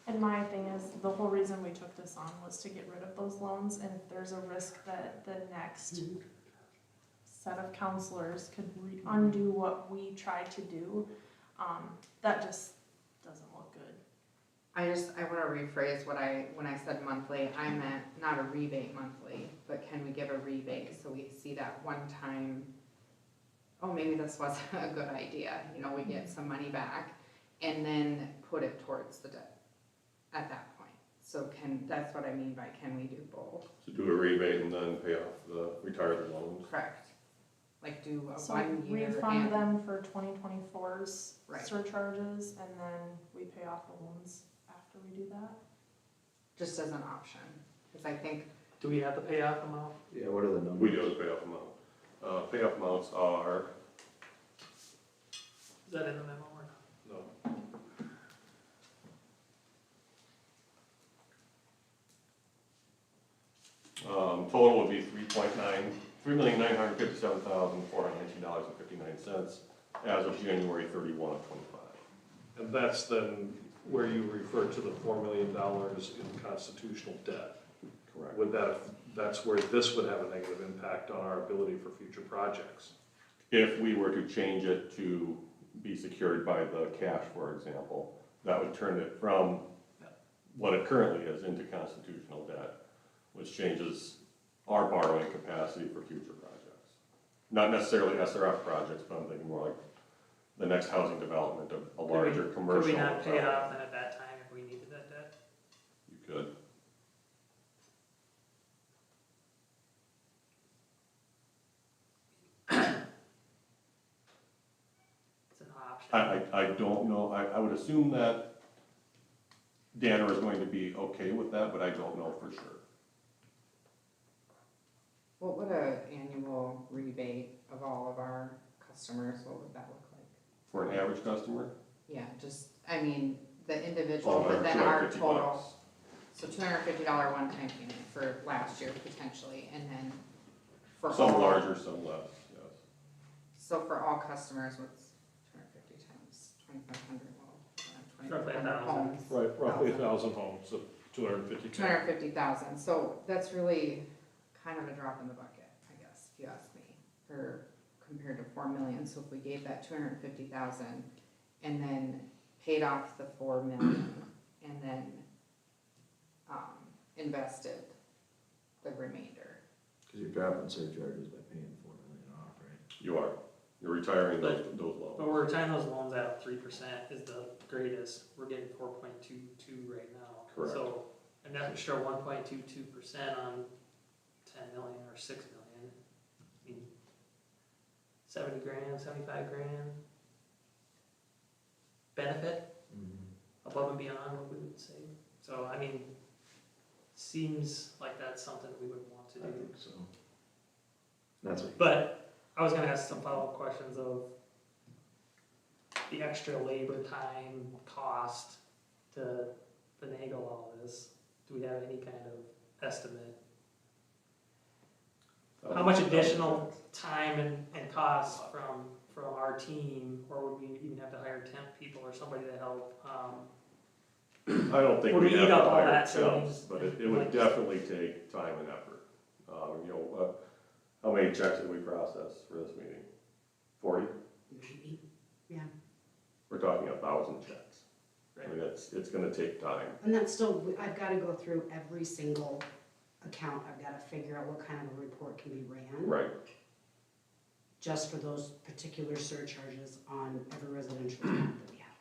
And my thing is, the whole reason we took this on was to get rid of those loans, and if there's a risk that the next set of counselors could undo what we tried to do, that just doesn't look good. I wanna rephrase when I said monthly, I meant not a rebate monthly, but can we give a rebate so we see that one time, oh, maybe this wasn't a good idea, you know, we get some money back, and then put it towards the debt at that point. So that's what I mean by can we do both? So do a rebate and then pay off the retired loans. Correct. Like do a So 1 year refund and, them for 2024's Right. surcharges, and then we pay off the loans after we do that? just as an option, cause I think, Do we have the payoff amount? Yeah, what are the numbers? We do have a payoff amount. Payoff amounts are, Is that in the memo or not? No. total would be $3,957,419.59 as of January 31 of 25. And that's then where you refer to the $4 million in constitutional debt. Correct. That's where this would have a negative impact on our ability for future projects. If we were to change it to be secured by the cash, for example, that would turn it from what it currently is into constitutional debt, which changes our borrowing capacity for future projects. Not necessarily SRF projects, but I'm thinking more like the next housing development of a larger commercial. Could we not pay it development. off then at that time if we needed that debt? You could. It's an option. I don't know, I would assume that Danner is going to be okay with that, but I don't know for sure. what would a annual rebate of all of our customers, what would that look like? For an average customer, Yeah, just, I mean, the individual, but then our $250. total, so $250 one-time payment for last year potentially, and then for all. Some larger, some less, yes. So for all customers, what's 250 times 2,500, well, Roughly 2,500 1,000. homes. Right, roughly 1,000 homes, so 250. 250,000, so that's really kind of a drop in the bucket, I guess, if you ask me, for, compared to 4 million, so if we gave that 250,000 and then paid off the 4 million and then, invested the remainder. Cause you're dropping surcharges by paying $4 million off, right? You are, you're retiring those loans. But we're tying those loans at 3% is the greatest, we're getting 4.22 right now. Correct. So an extra 1.22% on 10 million or 6 million, I mean, 70 grand, 75 grand benefit above and beyond what we would save. So, I mean, seems like that's something we would want to I do. think so. That's what. But I was gonna ask some follow-up questions of the extra labor time, cost to finagle all this. Do we have any kind of estimate? How much additional time and cost from from our team, or would we even have to hire temp people or somebody to help? I don't think Would we we have eat to up all hire that temps, savings? but it would Like- definitely take time and effort. You know, how many checks did we process for this meeting? 40? Maybe. We're talking 1,000 checks. I Right. mean, it's gonna take time. And that's still, I've gotta go through every single account, I've gotta figure out what kind of a report can be ran. Right. Just for those particular surcharges on every residential account that we have.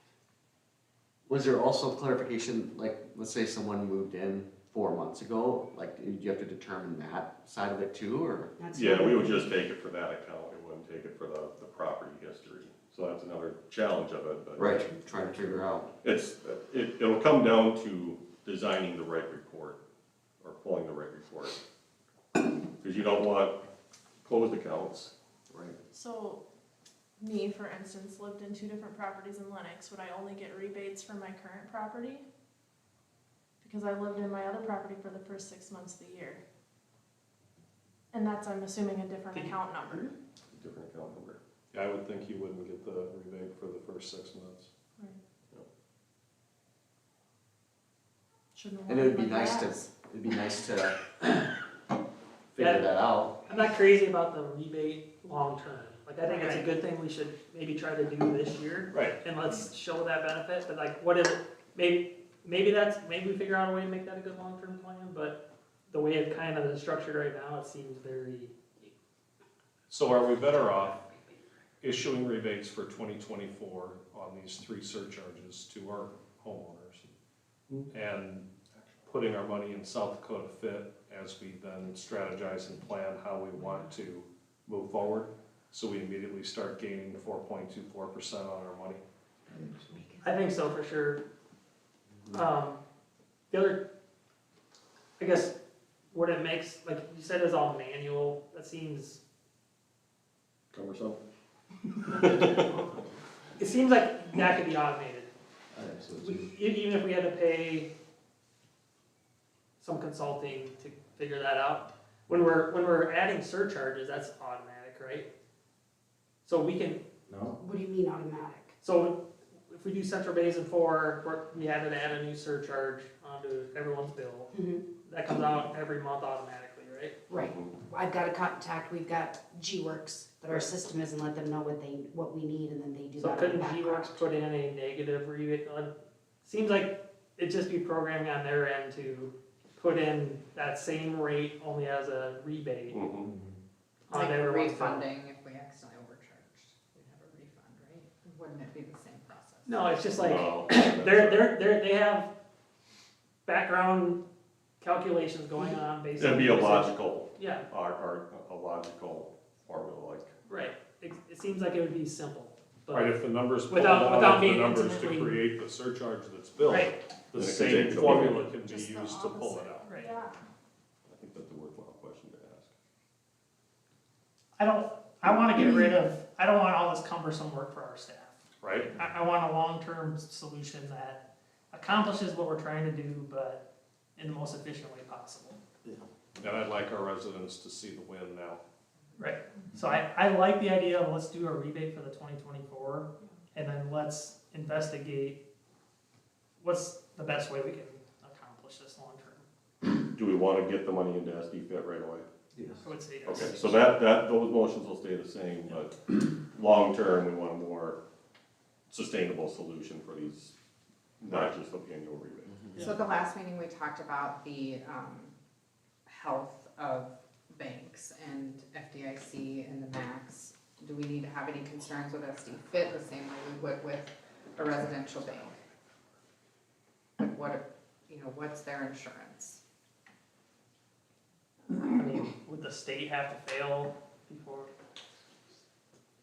Was there also clarification, like, let's say someone moved in 4 months ago, like, do you have to determine that side of it too, or? That's Yeah, what we would just take it for that account, we wouldn't take it for the property history. So that's another challenge of it, but. Right, trying to figure out. It'll come down to designing the right report, or pulling the right report. Because you don't want closed accounts. Right. So, me, for instance, lived in 2 different properties in Lennox, would I only get rebates for my current property? Because I lived in my other property for the first 6 months of the year. And that's, I'm assuming, a different account number. Different account number. I would think you wouldn't get the rebate for the first 6 months. Shouldn't And it would be worry about nice to, that. it'd be nice to figure that out. I'm not crazy about the rebate long-term. Like, I think it's a good thing we should maybe try to do this year. Right. And let's show that benefit, but like, what is it, maybe we figure out a way to make that a good long-term plan, but the way it kind of is structured right now, it seems very, So are we better off issuing rebates for 2024 on these 3 surcharges to our homeowners? And putting our money in South Dakota Fit as we then strategize and plan how we want to move forward? So we immediately start gaining 4.24% on our money? I think so for sure. The other, I guess, what it makes, like you said, is all manual, that seems, Cumbersome? it seems like that could be automated. I think so too. Even if we had to pay some consulting to figure that out, when we're adding surcharges, that's automatic, right? So we can, No? What do you mean automatic? so if we do Central Basin 4, we had to add a new surcharge onto everyone's bill. That comes out every month automatically, right? Right, I've got a contact, we've got G-Works, that our Right. system is, and let them know what we need, and then they do So that in the couldn't background. G-Works put in a negative rebate? Seems like it'd just be programming on their end to put in that same rate only as a rebate Mhm. on Like everyone's bill. refunding if we accidentally overcharged, we'd have a refund, right? Wouldn't it be the same process? No, it's just like, No. they have background calculations going on based on. It'd be a logical, Yeah, a logical formula, like. right. It seems like it would be simple, Right, but, if the numbers pulled Without out of the being numbers to intimately- create the surcharge that's billed, right, the Then it could same take the formula can be Just the used to pull it opposite. out. right. Yeah. I think that's a worthwhile question to ask. I wanna get rid of, I don't want all this cumbersome work for our staff. Right? I want a long-term solution that accomplishes what we're trying to do, but in the most efficient way possible. And I'd like our residents to see the win now. Right, so I like the idea of let's do a rebate for the 2024, and then let's investigate what's the best way we can accomplish this long-term. Do we want to get the money into SD Fit right away? Yes. I would say Okay, yes. so those motions will stay the same, but long-term, we want a more sustainable solution for these, not just the annual rebate. So the last meeting, we talked about the, health of banks and FDIC and the max. Do we need to have any concerns with SD Fit the same way we would with a residential bank? Like what's their insurance? I mean, would the state have to fail before?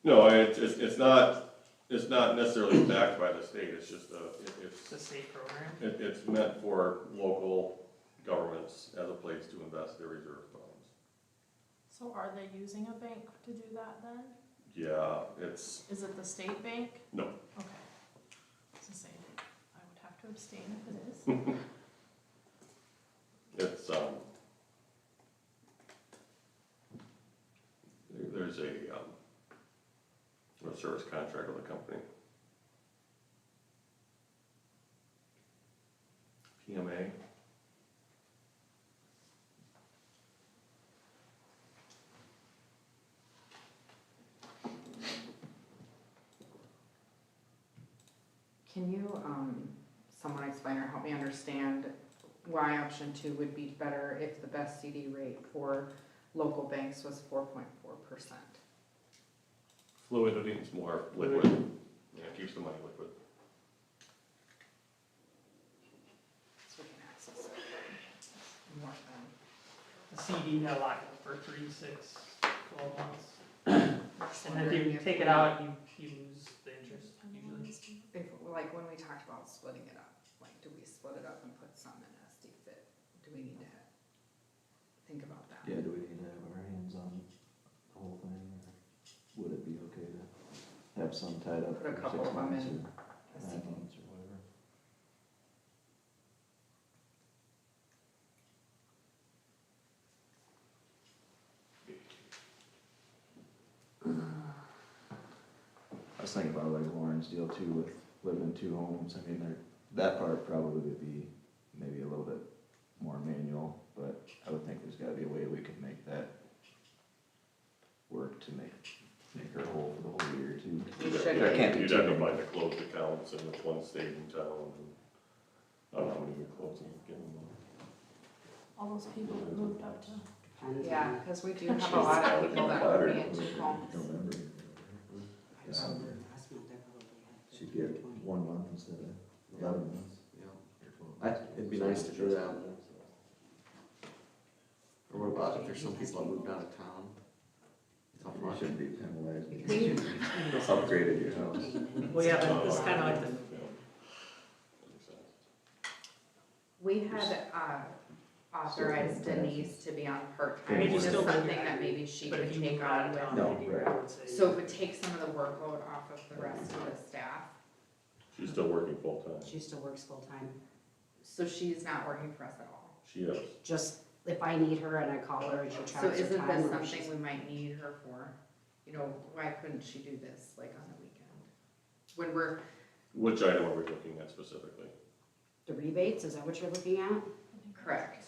No, it's not necessarily backed by the state, it's just It's a state program? it's meant for local governments as a place to invest their reserve funds. So are they using a bank to do that then? Yeah, it's, Is it the state bank? no, Okay. I was gonna say, I would have to abstain if it is. it's, there's a service contract with the company. PMA. Can you, someone explain or help me understand why option 2 would be better if the best CD rate for local banks was 4.4%? Fluidity is more liquid, yeah, it keeps the money liquid. So we can access it more than. The CD got locked up for 3, 6, 12 months. And if you take it out, you lose the interest usually. If, like, when we talked about splitting it up, like, do we split it up and put some in SD fit? Do we need to think about that? Yeah, do we need to have our hands on the whole thing, or would it be okay to have some tied up Put a for couple 6 of them months in or SD 9 months or whatever? I was thinking about like Lauren's deal too with living in 2 homes. I mean, that part probably would be maybe a little bit more manual, but I would think there's gotta be a way we could make that work to make her whole for the whole year too. You You'd should have- be. Can't be You'd too have to many. find the closed accounts and which one stayed in town, and I don't know how many we closed and given them. All those people that moved up to, Depends Yeah, on- because we do have a lot of people that would be in 2 homes. November. I was over last month, I probably had She'd get 20. 1 month instead of 11 months. It'd be nice to do that. Or what about if there's some people that moved out of town? Tough You luck. shouldn't be penalized because We- you just upgraded your house. Well, yeah, but it's kind of like the, That makes sense. We had, authorized Denise to be on part-time, I mean, you just still do something that. that maybe she but could if you take move out on of with. town, No, maybe right. I would say. So it would take some of the workload off of the rest of the staff. She's still working full-time. She still works full-time. So she's not working for us at all. She is. Just if I need her and I call her and she So tracks her isn't time. this or something she's- we might need her for? You know, why couldn't she do this like on the weekend? When we're, Which item are we looking at specifically? The rebates, is that what you're looking at? correct.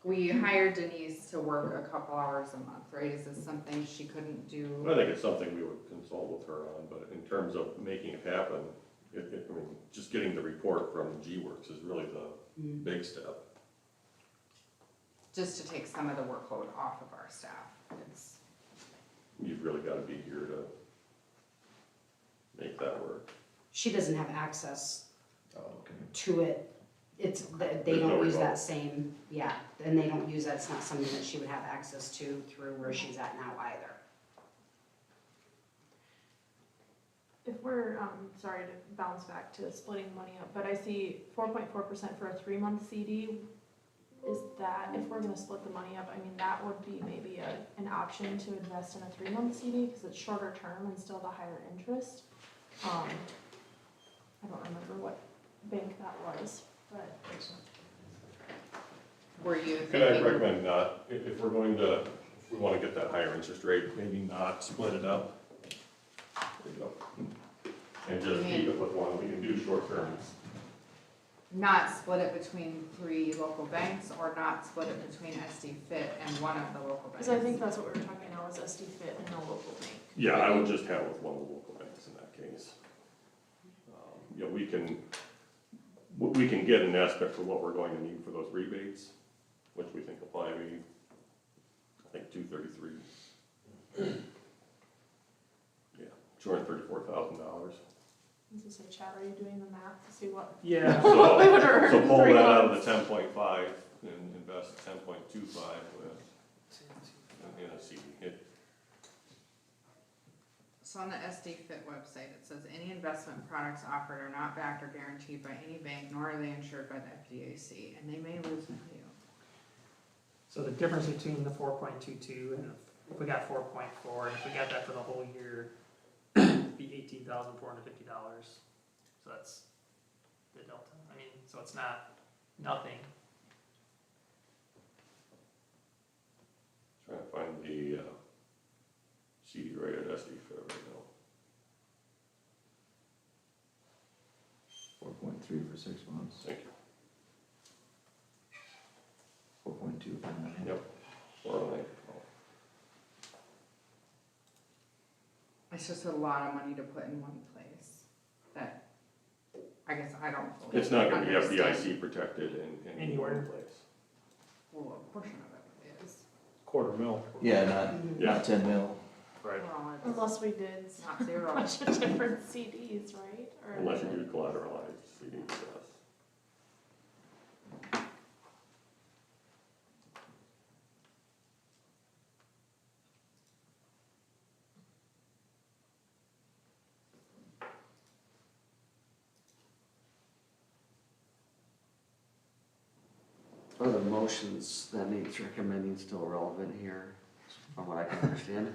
We hired Denise to work a couple hours a month, right? Is this something she couldn't I do? think it's something we would consult with her on, but in terms of making it happen, I mean, just getting the report from G-Works is really the Mm. big step. Just to take some of the workload off of our staff. It's, You've really gotta be here to make that work. She doesn't have access Oh, okay. to it. It's, they There's no don't use remote. that same, yeah, and they don't use that, it's not something that she would have access to through where she's at now either. if we're, sorry to bounce back to splitting money up, but I see 4.4% for a 3-month CD. Is that, if we're gonna split the money up, I mean, that would be maybe an option to invest in a 3-month CD, because it's shorter term and still the higher interest. I don't remember what bank that was, but. were you Could I thinking, recommend not, if we're going to, if we wanna get that higher interest rate, maybe not split it up? There you go. And just keep it with one, we can do short term. not split it between 3 local banks or not split it between SD Fit and one of the local banks? Because I think that's what we were talking now, is SD Fit and no local bank. Yeah, I would just have it with one of the local banks in that case. You know, we can get an estimate for what we're going to need for those rebates, which we think will probably be, I think, $233. Yeah, $234,000. As I say, Chad, are you doing the math to see what? Yeah, So, we would earn so in pull 3 that out of months? the 10.5 and invest 10.25 in a CD. So on the SD Fit website, it says any investment products offered are not backed or guaranteed by any bank, nor are they insured by the FDIC, and they may lose value. so the difference between the 4.22 and if we got 4.4, and if we got that for the whole year, it'd be $18,450. So that's the delta. I mean, so it's not nothing. Trying to find the CD rate at SD Fit right now. 4.3 for 6 months, Thank you. 4.2 for 9. Yep. 409. It's just a lot of money to put in one place that I guess I don't fully It's not gonna be understand. FDIC protected in any Anywhere. one place. Well, a portion of it is. Quarter mil. Yeah, not 10 mil. Right. Well, it's Unless we did it's a not zero. bunch of different CDs, right? Or Unless you is do it- collateralized CDs, yes. Are the motions that Nate's recommending still relevant here, from what I can understand?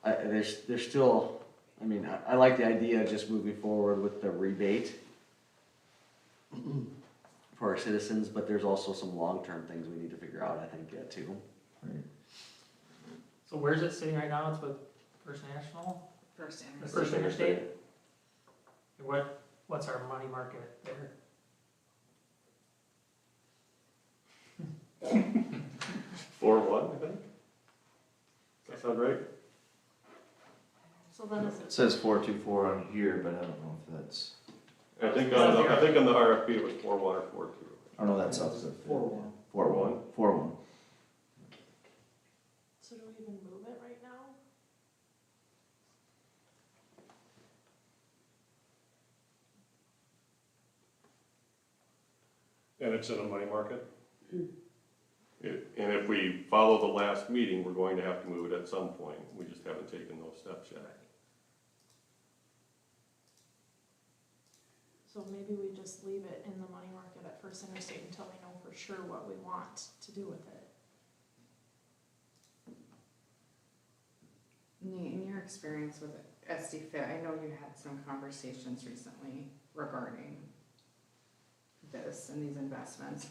There's still, I mean, I like the idea of just moving forward with the rebate for our citizens, but there's also some long-term things we need to figure out, I think, yet too. Right. So where's it sitting right now? It's with First National? First The Interstate. First Interstate? And what's our money market there? 4-1, I think. Does that sound right? So then is It it, says 424 on here, but I don't know if that's, I think on the RFP it was 4-1 or 4-2. I don't know, that's up to 4-1. 4-1. 4-1. so do we even move it right now? And it's in a money market? And if we follow the last meeting, we're going to have to move it at some point. We just haven't taken those steps yet. So maybe we just leave it in the money market at First Interstate until we know for sure what we want to do with it. Nate, in your experience with SD Fit, I know you had some conversations recently regarding this and these investments.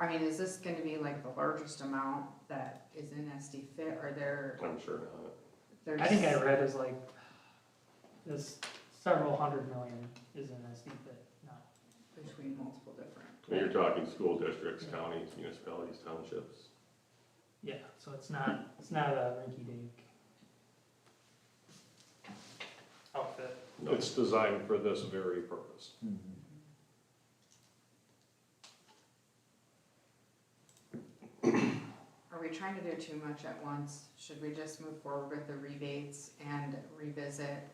I mean, is this gonna be like the largest amount that is in SD Fit? Are there, I'm sure not. there's? I think I read is like, this several hundred million is in SD fit now. Between multiple different. You're talking school districts, counties, municipalities, townships. Yeah, so it's not a rinky dink outfit. No. It's designed for this very purpose. Are we trying to do too much at once? Should we just move forward with the rebates and revisit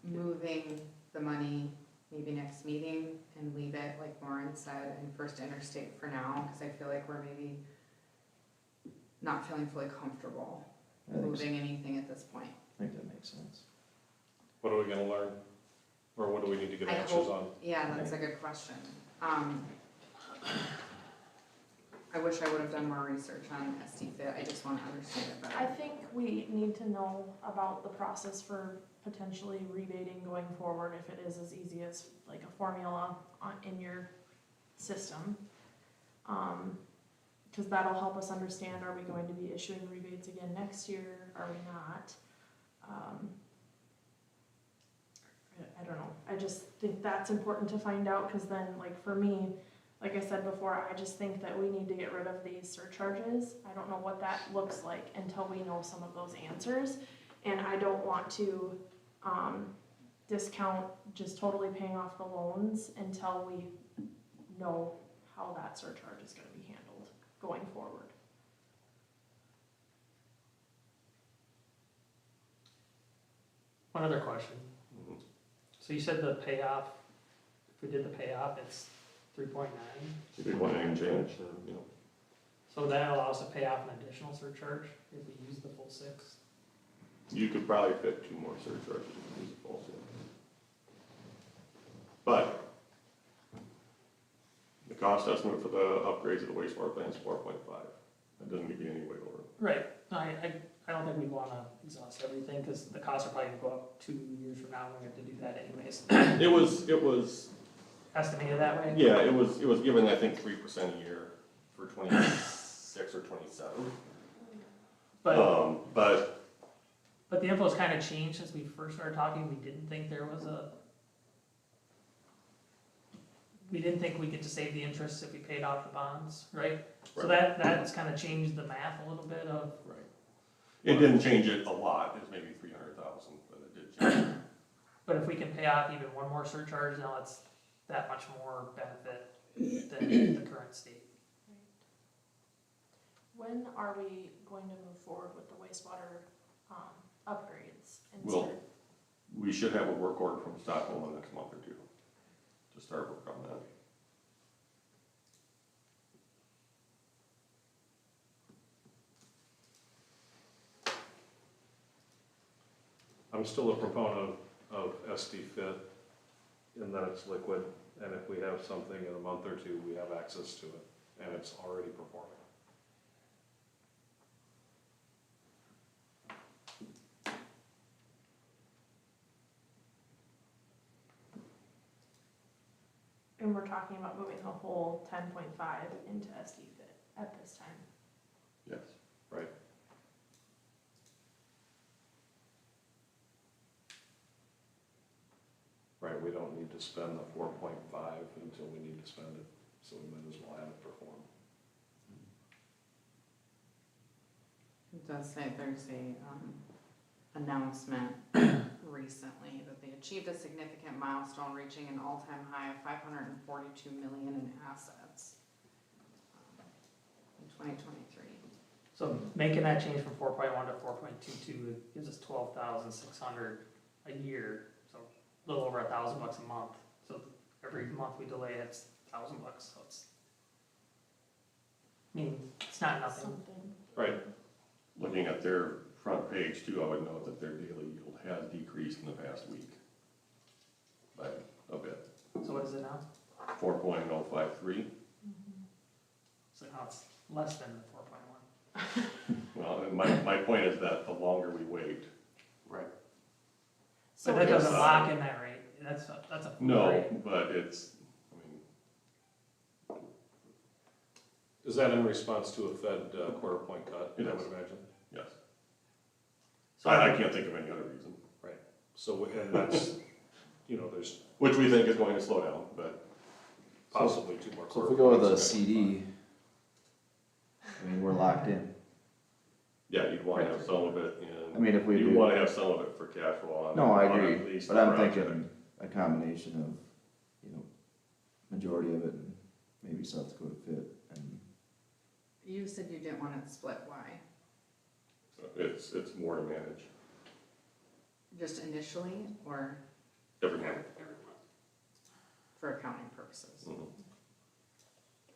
moving the money maybe next meeting and leave it, like Lauren said, in First Interstate for now? Because I feel like we're maybe not feeling fully comfortable I think, moving anything at this point. I think that makes sense. What are we gonna learn? Or what do we need to get I answers hope- on? Yeah, that's a good question. I wish I would have done more research on SD Fit. I just want to understand it I better. think we need to know about the process for potentially rebating going forward, if it is as easy as like a formula in your system. Cause that'll help us understand, are we going to be issuing rebates again next year, are we not? I don't know, I just think that's important to find out, cause then, like, for me, like I said before, I just think that we need to get rid of these surcharges. I don't know what that looks like until we know some of those answers. And I don't want to, discount just totally paying off the loans until we know how that surcharge is gonna be handled going forward. One other question. Mhm. So you said the payoff, if we did the payoff, it's 3.9? If you want to change, you know. So that allows us to pay off an additional surcharge if we use the full 6? You could probably fit 2 more surcharges if you use a full set. But the cost estimate for the upgrades of the wastewater plant is 4.5. That doesn't give you any wiggle room. Right, no, I don't think we'd wanna exhaust everything, cause the costs are probably gonna go up 2 years from now, and we have to do that anyways. It was, Estimated that way? yeah, it was given, I think, 3% a year for 26 or 27. But, But But the info's kind of changed since we first started talking, we didn't think there was we didn't think we could just save the interest if we paid off the bonds, right? So that's kind of changed the math a little bit of, Right. It didn't change it a lot, it's maybe 300,000, but it did change it. but if we can pay off even one more surcharge, now it's that much more benefit than the current state. When are we going to move forward with the wastewater, upgrades? And Well- start- We should have a work order from Stockholm in the next month or two to start work on that. I'm still a proponent of SD Fit, in that it's liquid, and if we have something in a month or two, we have access to it, and it's already performing. And we're talking about moving the whole 10.5 into SD Fit at this time. Yes. Right. Right, we don't need to spend the 4.5 until we need to spend it, so we might as well have it perform. It does say there's a, announcement recently that they achieved a significant milestone, reaching an all-time high of 542 million in assets in 2023. So making that change from 4.1 to 4.22 gives us 12,600 a year, so a little over $1,000 a month. So every month we delay, it's $1,000, so it's, I mean, it's not nothing. Something. Right, Looking at their front page too, I would note that their daily yield has decreased in the past week by a bit, So what is it now? 4.053. So now it's less than the 4.1. Well, and my point is that the longer we wait. Right. So But that doesn't it's- lock in that rate, that's a floor No, rate. but it's, I mean, is that in response to a Fed quarter point cut, I It would is. imagine? yes. So I can't think of any other reason, So, and that's, there's which we think is going to slow down, but possibly two more So quarter if we go with a points. CD, I mean, we're locked in. yeah, you'd want to have some of it I mean, if we you'd do, want to have some of it for cash flow on. no, I on agree, at least but I'm the project. thinking a combination of, majority of it and maybe South Dakota Fit and, You said you didn't want it split, why? It's more to manage Just initially, or every month. for accounting purposes? Mhm.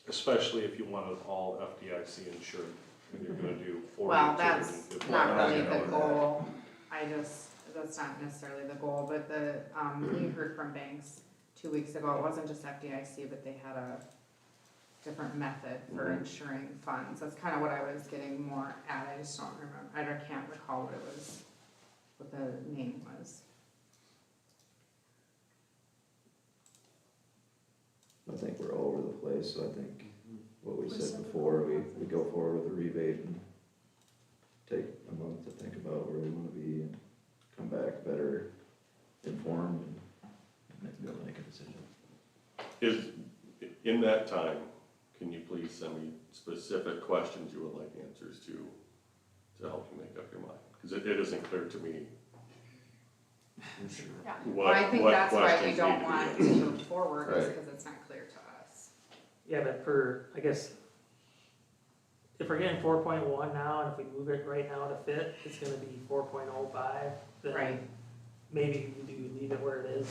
Especially if you want it all FDIC insured, and you're gonna do 40, Well, that's 250. not We're not really gonna the know goal. That's not necessarily the goal, but we heard from banks 2 weeks ago, it wasn't just FDIC, but they had a different method for Mhm. insuring funds. That's kind of what I was getting more at, I just don't remember, can't recall what the name was. I think we're all over the place, so I think what we said before, we go forward with a rebate and take a month to think about where we wanna be and come back better informed and be able to make a decision. Is, in that time, can you please send me specific questions you would like answers to help you make up your mind? Because it isn't clear to me Yeah. what, Well, I think what that's why we questions need don't to be want to answered. move forward, is Right. because it's not clear to us. Yeah, but I guess, if we're getting 4.1 now, and if we move it right now to fit, it's gonna be 4.05, Right. then maybe we do leave it where it is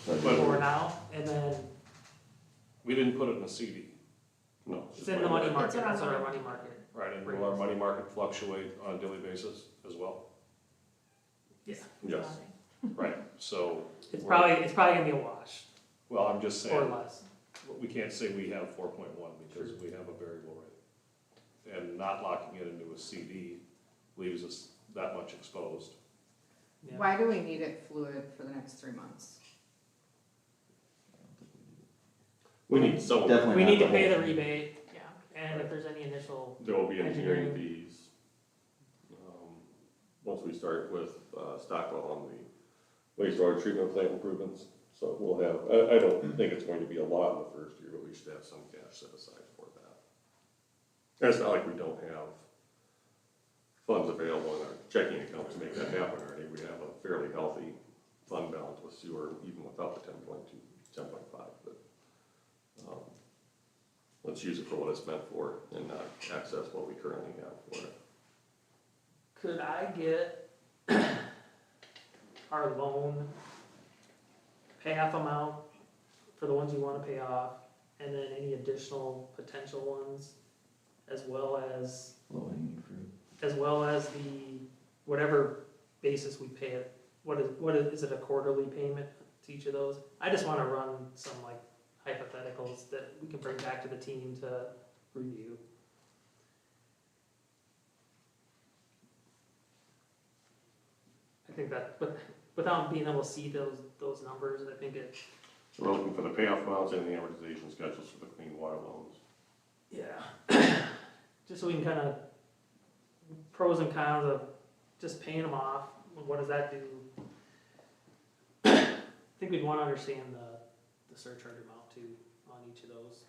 But- for now, and then We didn't put it in a CD, No. it's in the money market, It's in our that's what our money. money market. right, and will our money market fluctuate on a daily basis as well? Yes. Right, so, It's probably gonna be a wash, well, I'm just or saying, less. we can't say we have 4.1 because we have a variable rate. And not locking it into a CD leaves us that much exposed. Yeah. Why do we need it fluid for the next 3 months? We need some of it. Definitely We not need to the pay whole the thing. rebate, Yeah. and if there's any initial, There will be engineering Engineering. fees. once we start with, Stockwell on the wastewater treatment plant improvements. So we'll have, I don't think it's going to be a lot in the first year, but we should have some cash set aside for that. And it's not like we don't have funds available in our checking account to make that happen already. We have a fairly healthy fund balance with sewer, even without the 10.2, 10.5, but, let's use it for what it's meant for and not access what we currently have for it. Could I get our loan payoff amount for the ones you wanna pay off, and then any additional potential ones, as well as Low hanging fruit. the, whatever basis we pay it, what is it a quarterly payment to each of those? I just wanna run some like hypotheticals that we can bring back to the team to review. I think that, but without being able to see those numbers, I think it, So we're looking for the payoff amounts and the amortization schedules for the clean water loans. yeah. Just so we can kinda, pros and cons of just paying them off, what does that do? I think we'd wanna understand the surcharge amount too, on each of those.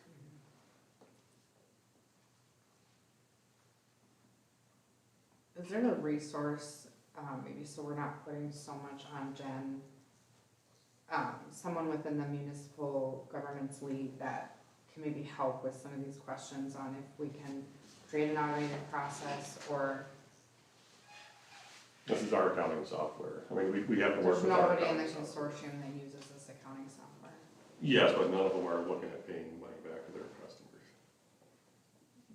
Is there a resource, maybe so we're not putting so much on Jen, someone within the municipal government's league that can maybe help with some of these questions on if we can create an automated process, or This is our accounting software. I mean, we have to work there's with our nobody in the accounting software. consortium that uses this accounting software? Yes, but none of them are looking at paying money back to their customers.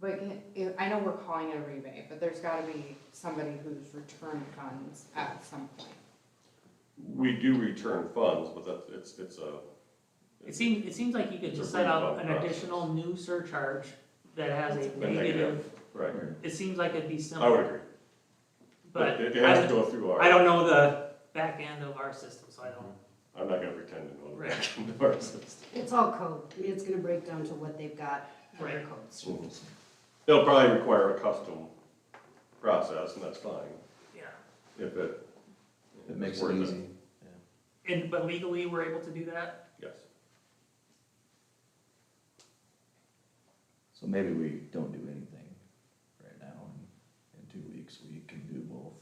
But I know we're calling it a rebate, but there's gotta be somebody who's returned funds at some point. We do return funds, but it's a. It seems like you could It's a just set up refund an process. additional new surcharge that has a A negative, Right, it seems like it'd be I simple. would agree. But It has to go through our. I don't know the back end of our system, so I don't. I'm not gonna pretend to know the Right. back end of our system. It's all code. I mean, it's gonna break down to what they've got for their Right. codes. It'll probably require a custom process, and that's fine, Yeah. if it. It makes is it worth easy. But legally, we're able to do that? Yes. So maybe we don't do anything right now, and in 2 weeks, we can do both.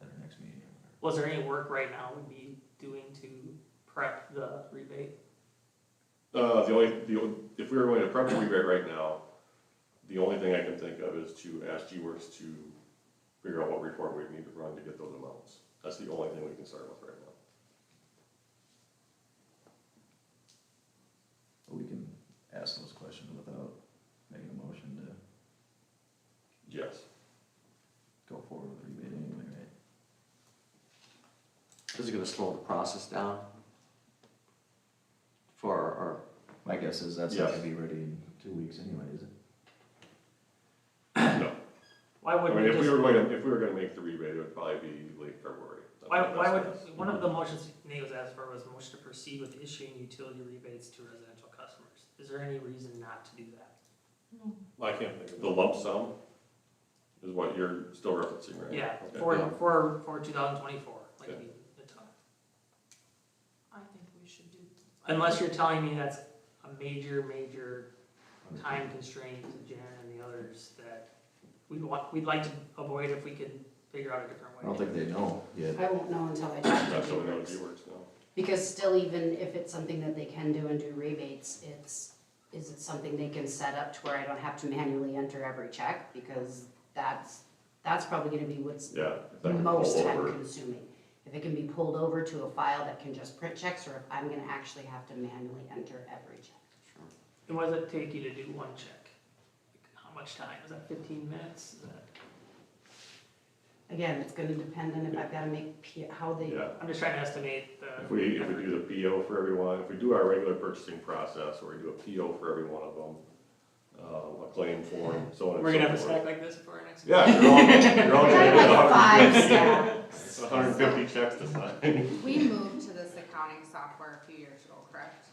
At our next meeting. Was there any work right now we'd be doing to prep the rebate? If we were going to prep the rebate right now, the only thing I can think of is to ask G-Works to figure out what report we need to run to get those amounts. That's the only thing we can start with right now. But we can ask those questions without making a motion to Yes. go forward with the rebate anyway, right? Is it gonna slow the process down? For our, My guess is that's not Yes. gonna be ready in 2 weeks anyway, is it? No. Why I wouldn't mean, we if we just, were gonna make the rebate, it would probably be late February. That's why my would, best guess. one of the motions Nate was asked for was a motion to proceed with issuing utility rebates to residential customers. Is there any reason not to do that? I can't think of, the lump sum is what you're still referencing, right? Yeah, Okay. for 2024, like Yeah. the top. I think we should do. Unless you're telling me that's a major time constraint to Jen and the others that we'd like to avoid if we could figure out a different way. I don't think they know yet. I won't know until I talk That's to what we know G-Works. G-Works now. Because still, even if it's something that they can do and do rebates, is it something they can set up to where I don't have to manually enter every check? Because that's probably gonna be what's Yeah. if that could most pull time over. consuming. If it can be pulled over to a file that can just print checks, or if I'm gonna actually have to manually enter every check. And what does it take you to do one check? Like, how much time? Is that 15 minutes? Is that, Again, it's gonna depend on if I've gotta make, how they, Yeah. I'm just trying to estimate the. If we do the PO for everyone, if we do our regular purchasing process, or we do a PO for every one of them, a claim form, so on and so forth. We're gonna have a stack like this for our next. Yeah, you're all kind gonna of get like 5 150 stacks. 150 checks to sign. We moved to this accounting software a few years ago, correct?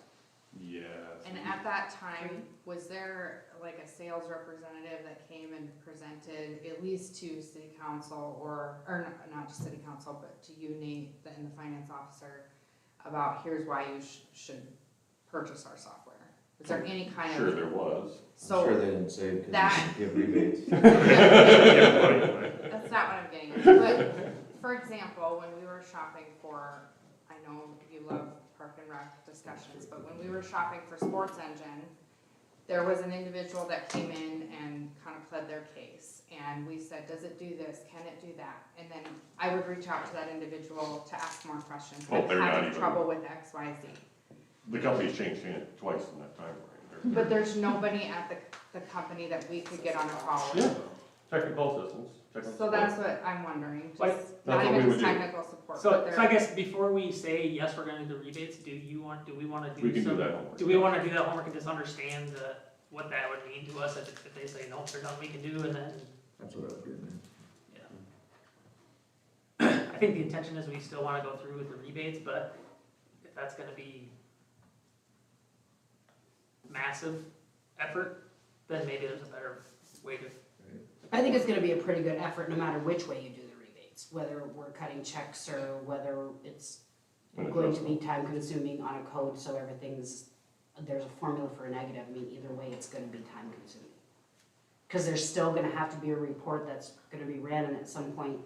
Yes, And And at that time, was there like a sales representative that came and presented at least to city council or not just city council, but to you, Nate, and the finance officer, about here's why you should purchase our software? Was there any kind of? Sure there was. I'm sure So, they didn't say because that- they give rebates. that's not what I'm getting at, but, for example, when we were shopping for, I know you love Park and Rec discussions, but when we were shopping for Sports Engine, there was an individual that came in and kind of pled their case, and we said, does it do this, can it do that? And then I would reach out to that individual to ask more questions, Well, I'm they're not having even- trouble with X, Y, Z. The company's changed hands twice in that time frame. But there's nobody at the company that we could get on a call with. Yeah, technical assistance. technical So support. that's what I'm wondering, Like, just that's not what we even would just do. technical support, So, but so I there, guess before we say, yes, we're gonna do rebates, do we wanna do We can do some? that homework. Do we wanna do that homework and just understand what that would mean to us if they say, no, there's nothing we can do, and then, That's what I was getting yeah. I think the intention is we still wanna go through with the rebates, but if that's gonna be massive effort, then maybe there's a better way to. I think it's gonna be a pretty good effort no matter which way you do the rebates, whether we're cutting checks or whether it's An going to be adjustment. time consuming on a code, so everything's, there's a formula for a negative, I mean, either way, it's gonna be time consuming. Cause there's still gonna have to be a report that's gonna be ran, and at some point,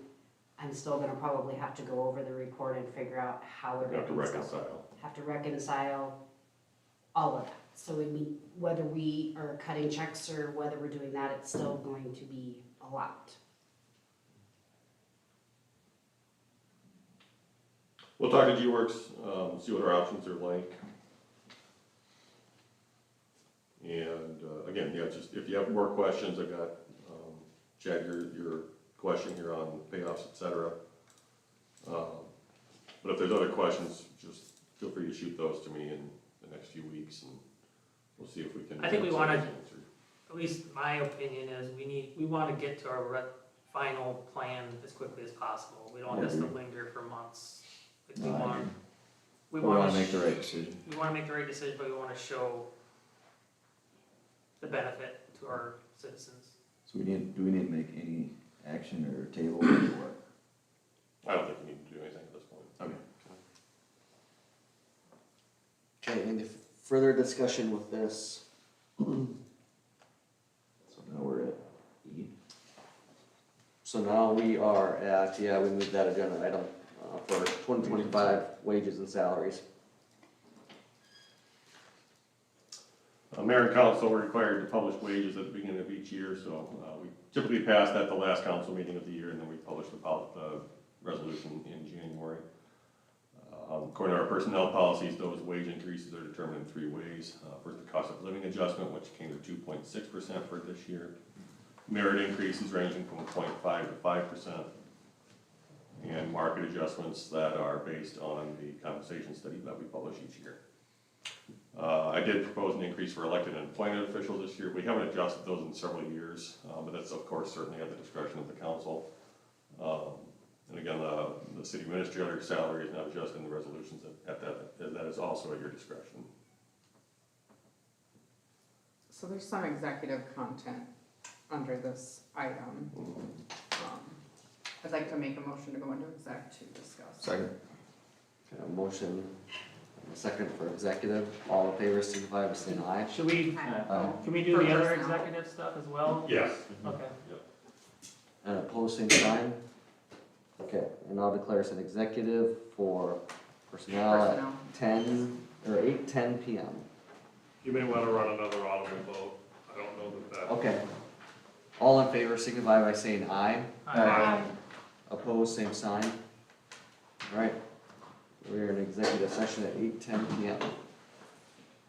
I'm still gonna probably have to go over the report and figure out how You have to everything's going. reconcile. Have to reconcile all of that. So I mean, whether we are cutting checks or whether we're doing that, it's still going to be a lot. We'll talk to G-Works, see what our options are like. And, again, yeah, just, if you have more questions, I got, Chad, your question here on payoffs, et cetera. But if there's other questions, just feel free to shoot those to me in the next few weeks, and we'll see if we can. I think we get wanna- those answered. At least my opinion is we wanna get to our final plan as quickly as possible. We don't want this to linger for months. Like, No, I agree. we We wanna wanna, make the right decision. we wanna make the right decision, but we wanna show the benefit to our citizens. So do we need to make any action or table or what? I don't think we need to do anything at this point. Okay. Okay, any further discussion with this? So now we're at E. So now we are at, we moved that agenda item for 2025 wages and salaries. Mayor and council are required to publish wages at the beginning of each year, so we typically pass that the last council meeting of the year, and then we publish the resolution in January. According to our personnel policies, those wage increases are determined in three ways. First, the cost of living adjustment, which came to 2.6% for this year. Merit increases ranging from 0.5 to 5%. And market adjustments that are based on the compensation study that we publish each year. I did propose an increase for elected and appointed officials this year. We haven't adjusted those in several years, but that's of course certainly at the discretion of the council. And again, the city administrator salary is not adjusted in the resolutions that is also at your discretion. so there's some executive content under this item. I'd like to make a motion to go into exec to discuss. Second. Okay, a motion, and a second for executive, all in favor, signify by saying aye. Should we, can we do For the other personnel. executive stuff as well? Yes. Okay. And opposed, same sign. Okay, and I'll declare us an executive for personnel at Personnel. 8:10 PM. You may wanna run another audible vote, I don't know that. Okay. All in favor, signify by saying aye. Aye. Opposed, same sign. All right, we're in executive session at 8:10 PM.